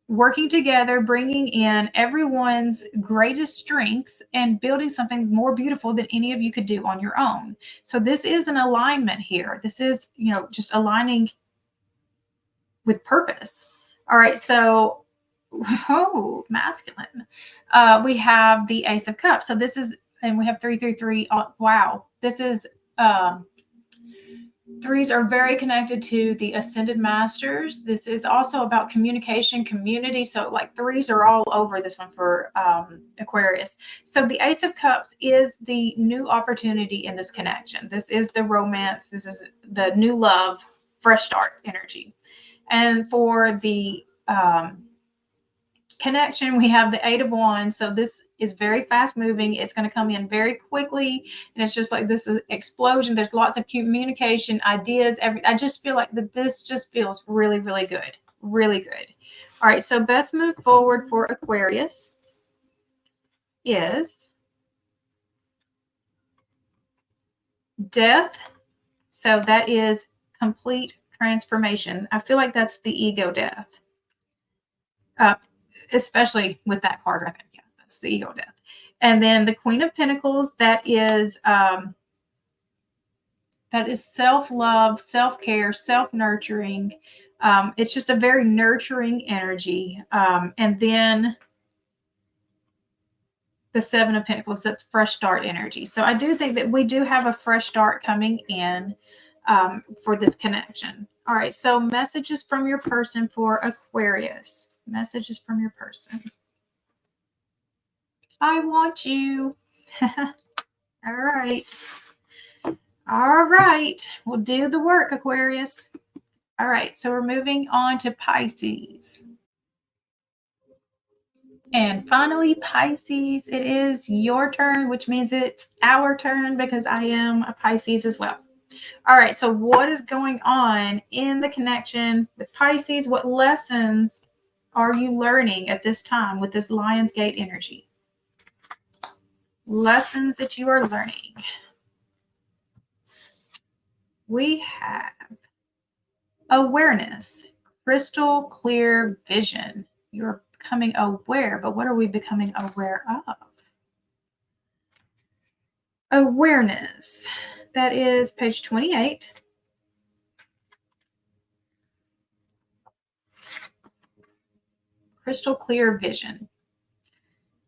working together, bringing in everyone's greatest strengths and building something more beautiful than any of you could do on your own. So this is an alignment here. This is, just aligning with purpose. All right. So, masculine. We have the Ace of Cups. So this is, and we have 333. Wow. This is, threes are very connected to the Ascended Masters. This is also about communication, community. So like threes are all over this one for Aquarius. So the Ace of Cups is the new opportunity in this connection. This is the romance. This is the new love, fresh start energy. And for the connection, we have the Eight of Wands. So this is very fast moving. It's going to come in very quickly, and it's just like this is explosion. There's lots of communication, ideas. I just feel like that this just feels really, really good. Really good. All right, so best move forward for Aquarius is death. So that is complete transformation. I feel like that's the ego death. Especially with that card right there. Yeah, that's the ego death. And then the Queen of Pentacles, that is self-love, self-care, self-nurturing. It's just a very nurturing energy. And then the Seven of Pentacles, that's fresh start energy. So I do think that we do have a fresh start coming in for this connection. All right, so messages from your person for Aquarius. Messages from your person. I want you. All right. All right. We'll do the work, Aquarius. All right. So we're moving on to Pisces. And finally, Pisces, it is your turn, which means it's our turn because I am a Pisces as well. All right. So what is going on in the connection with Pisces? What lessons are you learning at this time with this Lionsgate energy? Lessons that you are learning. We have awareness, crystal clear vision. You're becoming aware, but what are we becoming aware of? Awareness. That is page 28. Crystal clear vision.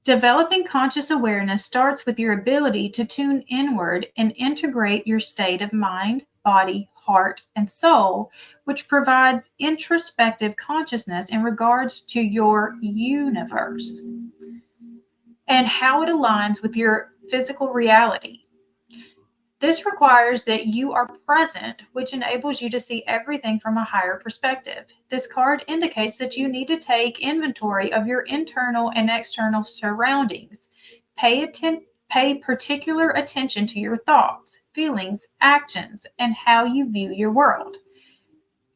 Developing conscious awareness starts with your ability to tune inward and integrate your state of mind, body, heart, and soul, which provides introspective consciousness in regards to your universe and how it aligns with your physical reality. This requires that you are present, which enables you to see everything from a higher perspective. This card indicates that you need to take inventory of your internal and external surroundings. Pay particular attention to your thoughts, feelings, actions, and how you view your world.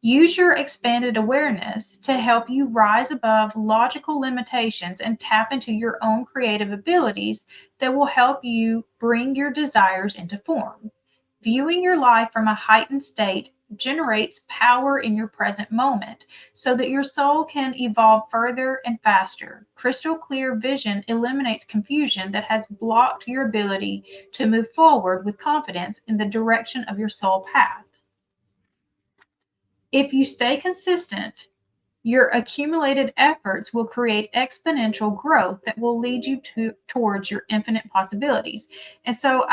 Use your expanded awareness to help you rise above logical limitations and tap into your own creative abilities that will help you bring your desires into form. Viewing your life from a heightened state generates power in your present moment so that your soul can evolve further and faster. Crystal clear vision eliminates confusion that has blocked your ability to move forward with confidence in the direction of your soul path. If you stay consistent, your accumulated efforts will create exponential growth that will lead you towards your infinite possibilities. And so,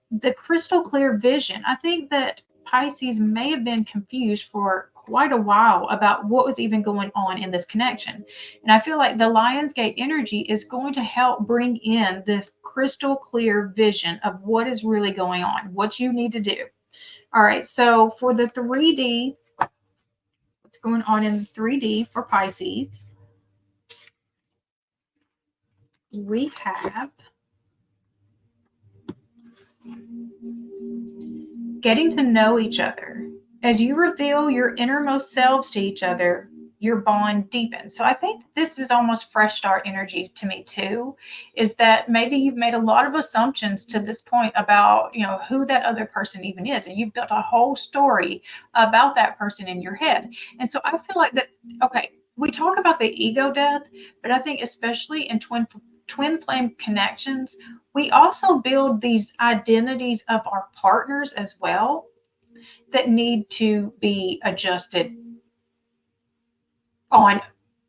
the crystal clear vision, I think that Pisces may have been confused for quite a while about what was even going on in this connection. And I feel like the Lionsgate energy is going to help bring in this crystal clear vision of what is really going on, what you need to do. All right, so for the 3D, what's going on in 3D for Pisces, we have getting to know each other. As you reveal your innermost selves to each other, your bond deepens. So I think this is almost fresh start energy to me too, is that maybe you've made a lot of assumptions to this point about, who that other person even is. And you've built a whole story about that person in your head. And so I feel like that, okay, we talk about the ego death, but I think especially in twin flame connections, we also build these identities of our partners as well that need to be adjusted on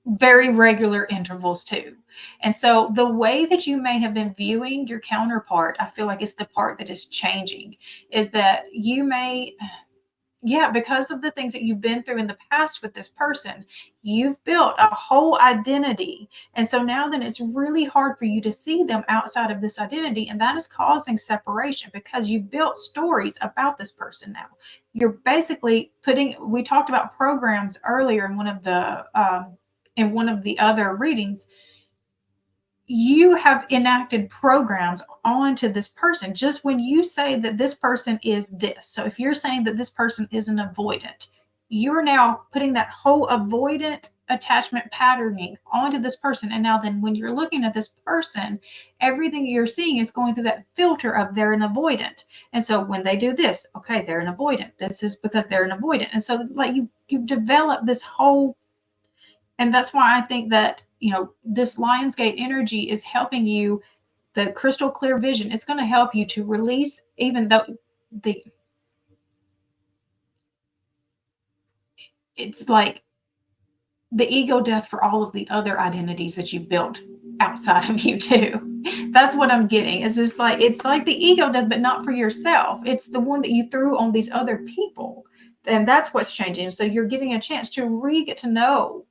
very regular intervals too. And so the way that you may have been viewing your counterpart, I feel like it's the part that is changing, is that you may, because of the things that you've been through in the past with this person, you've built a whole identity. And so now then it's really hard for you to see them outside of this identity. And that is causing separation because you've built stories about this person now. You're basically we talked about programs earlier in one of the other readings. You have enacted programs onto this person just when you say that this person is this. So if you're saying that this person is an avoidant, you're now putting that whole avoidant attachment patterning onto this person. And now then when you're looking at this person, everything you're seeing is going through that filter of they're an avoidant. And so when they do this, okay, they're an avoidant. This is because they're an avoidant. And so like you've developed this whole, and that's why I think that, this Lionsgate energy is helping you, the crystal clear vision. It's going to help you to release, even though it's like the ego death for all of the other identities that you've built outside of you too. That's what I'm getting. It's just like, it's like the ego death, but not for yourself. It's the one that you threw on these other people. And that's what's changing. So you're getting a chance to get to know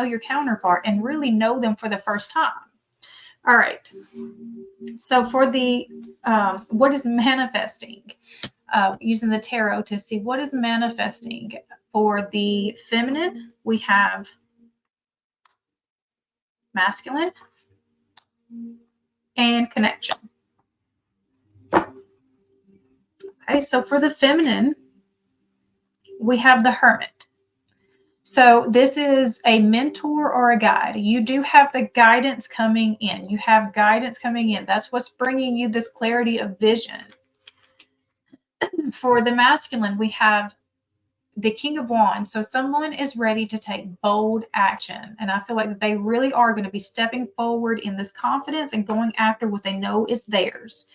your counterpart and really know them for the first time. All right. So for the, what is manifesting? Using the tarot to see what is manifesting. For the feminine, we have masculine and connection. Okay, so for the feminine, we have the Hermit. So this is a mentor or a guide. You do have the guidance coming in. You have guidance coming in. That's what's bringing you this clarity of vision. For the masculine, we have the King of Wands. So someone is ready to take bold action. And I feel like they really are going to be stepping forward in this confidence and going after what they know is theirs.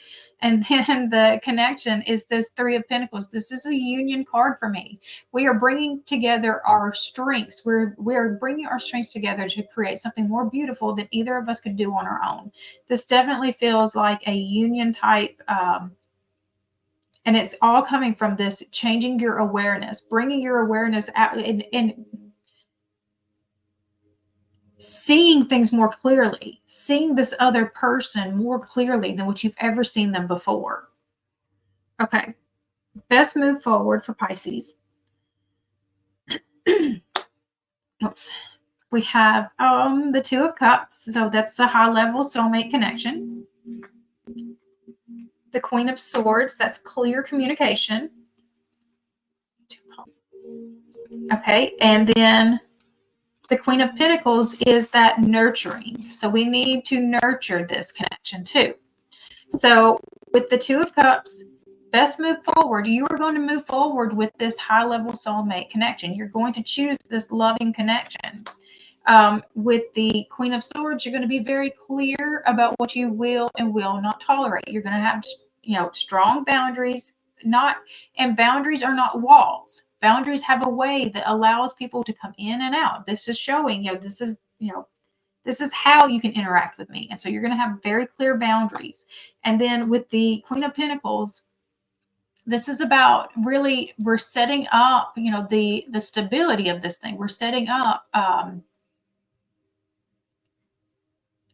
And then the connection is this Three of Pentacles. This is a union card for me. We are bringing together our strengths. We're bringing our strengths together to create something more beautiful than either of us could do on our own. This definitely feels like a union type, and it's all coming from this changing your awareness, bringing your awareness out and seeing things more clearly, seeing this other person more clearly than what you've ever seen them before. Okay, best move forward for Pisces. Oops. We have the Two of Cups. So that's the high level soulmate connection. The Queen of Swords, that's clear communication. Okay, and then the Queen of Pentacles is that nurturing. So we need to nurture this connection too. So with the Two of Cups, best move forward. You are going to move forward with this high-level soulmate connection. You're going to choose this loving connection. With the Queen of Swords, you're going to be very clear about what you will and will not tolerate. You're going to have, strong boundaries. And boundaries are not walls. Boundaries have a way that allows people to come in and out. This is showing, this is how you can interact with me. And so you're going to have very clear boundaries. And then with the Queen of Pentacles, this is about really, we're setting up, the stability of this thing. We're setting up,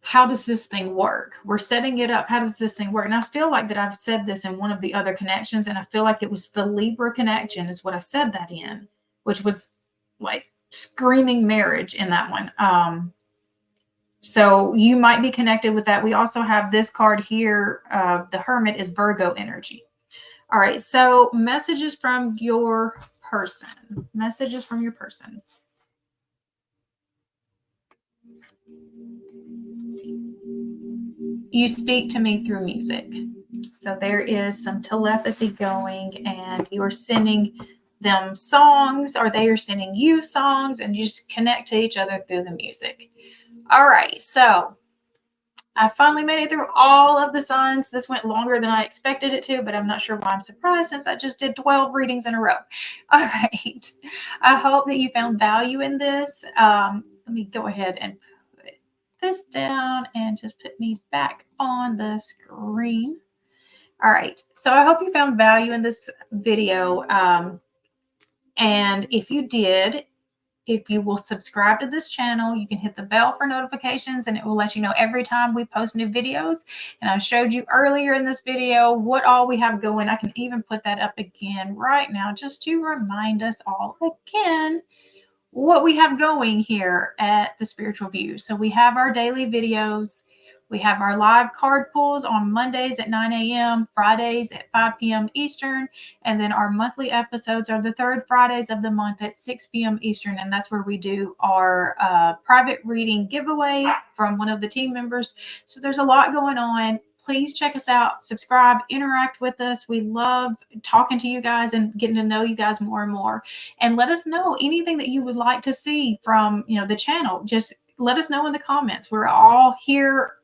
how does this thing work? We're setting it up. How does this thing work? And I feel like that I've said this in one of the other connections, and I feel like it was the Libra connection is what I said that in, which was like screaming marriage in that one. So you might be connected with that. We also have this card here. The Hermit is Virgo energy. All right. So messages from your person. Messages from your person. You speak to me through music. So there is some telepathy going, and you are sending them songs, or they are sending you songs, and you just connect to each other through the music. All right, so I finally made it through all of the signs. This went longer than I expected it to, but I'm not sure why I'm surprised since I just did 12 readings in a row. All right. I hope that you found value in this. Let me go ahead and put this down and just put me back on the screen. All right. So I hope you found value in this video. And if you did, if you will subscribe to this channel, you can hit the bell for notifications, and it will let you know every time we post new videos. And I showed you earlier in this video what all we have going. I can even put that up again right now just to remind us all again what we have going here at the Spiritual View. So we have our daily videos. We have our live card pulls on Mondays at 9 a.m., Fridays at 5 p.m. Eastern, and then our monthly episodes are the third Fridays of the month at 6 p.m. Eastern, and that's where we do our private reading giveaway from one of the team members. So there's a lot going on. Please check us out, subscribe, interact with us. We love talking to you guys and getting to know you guys more and more. And let us know anything that you would like to see from the channel. Just let us know in the comments. We're all here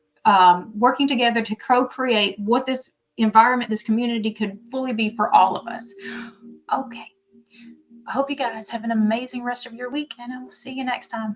working together to co-create what this environment, this community could fully be for all of us. Okay. I hope you guys have an amazing rest of your week, and I will see you next time.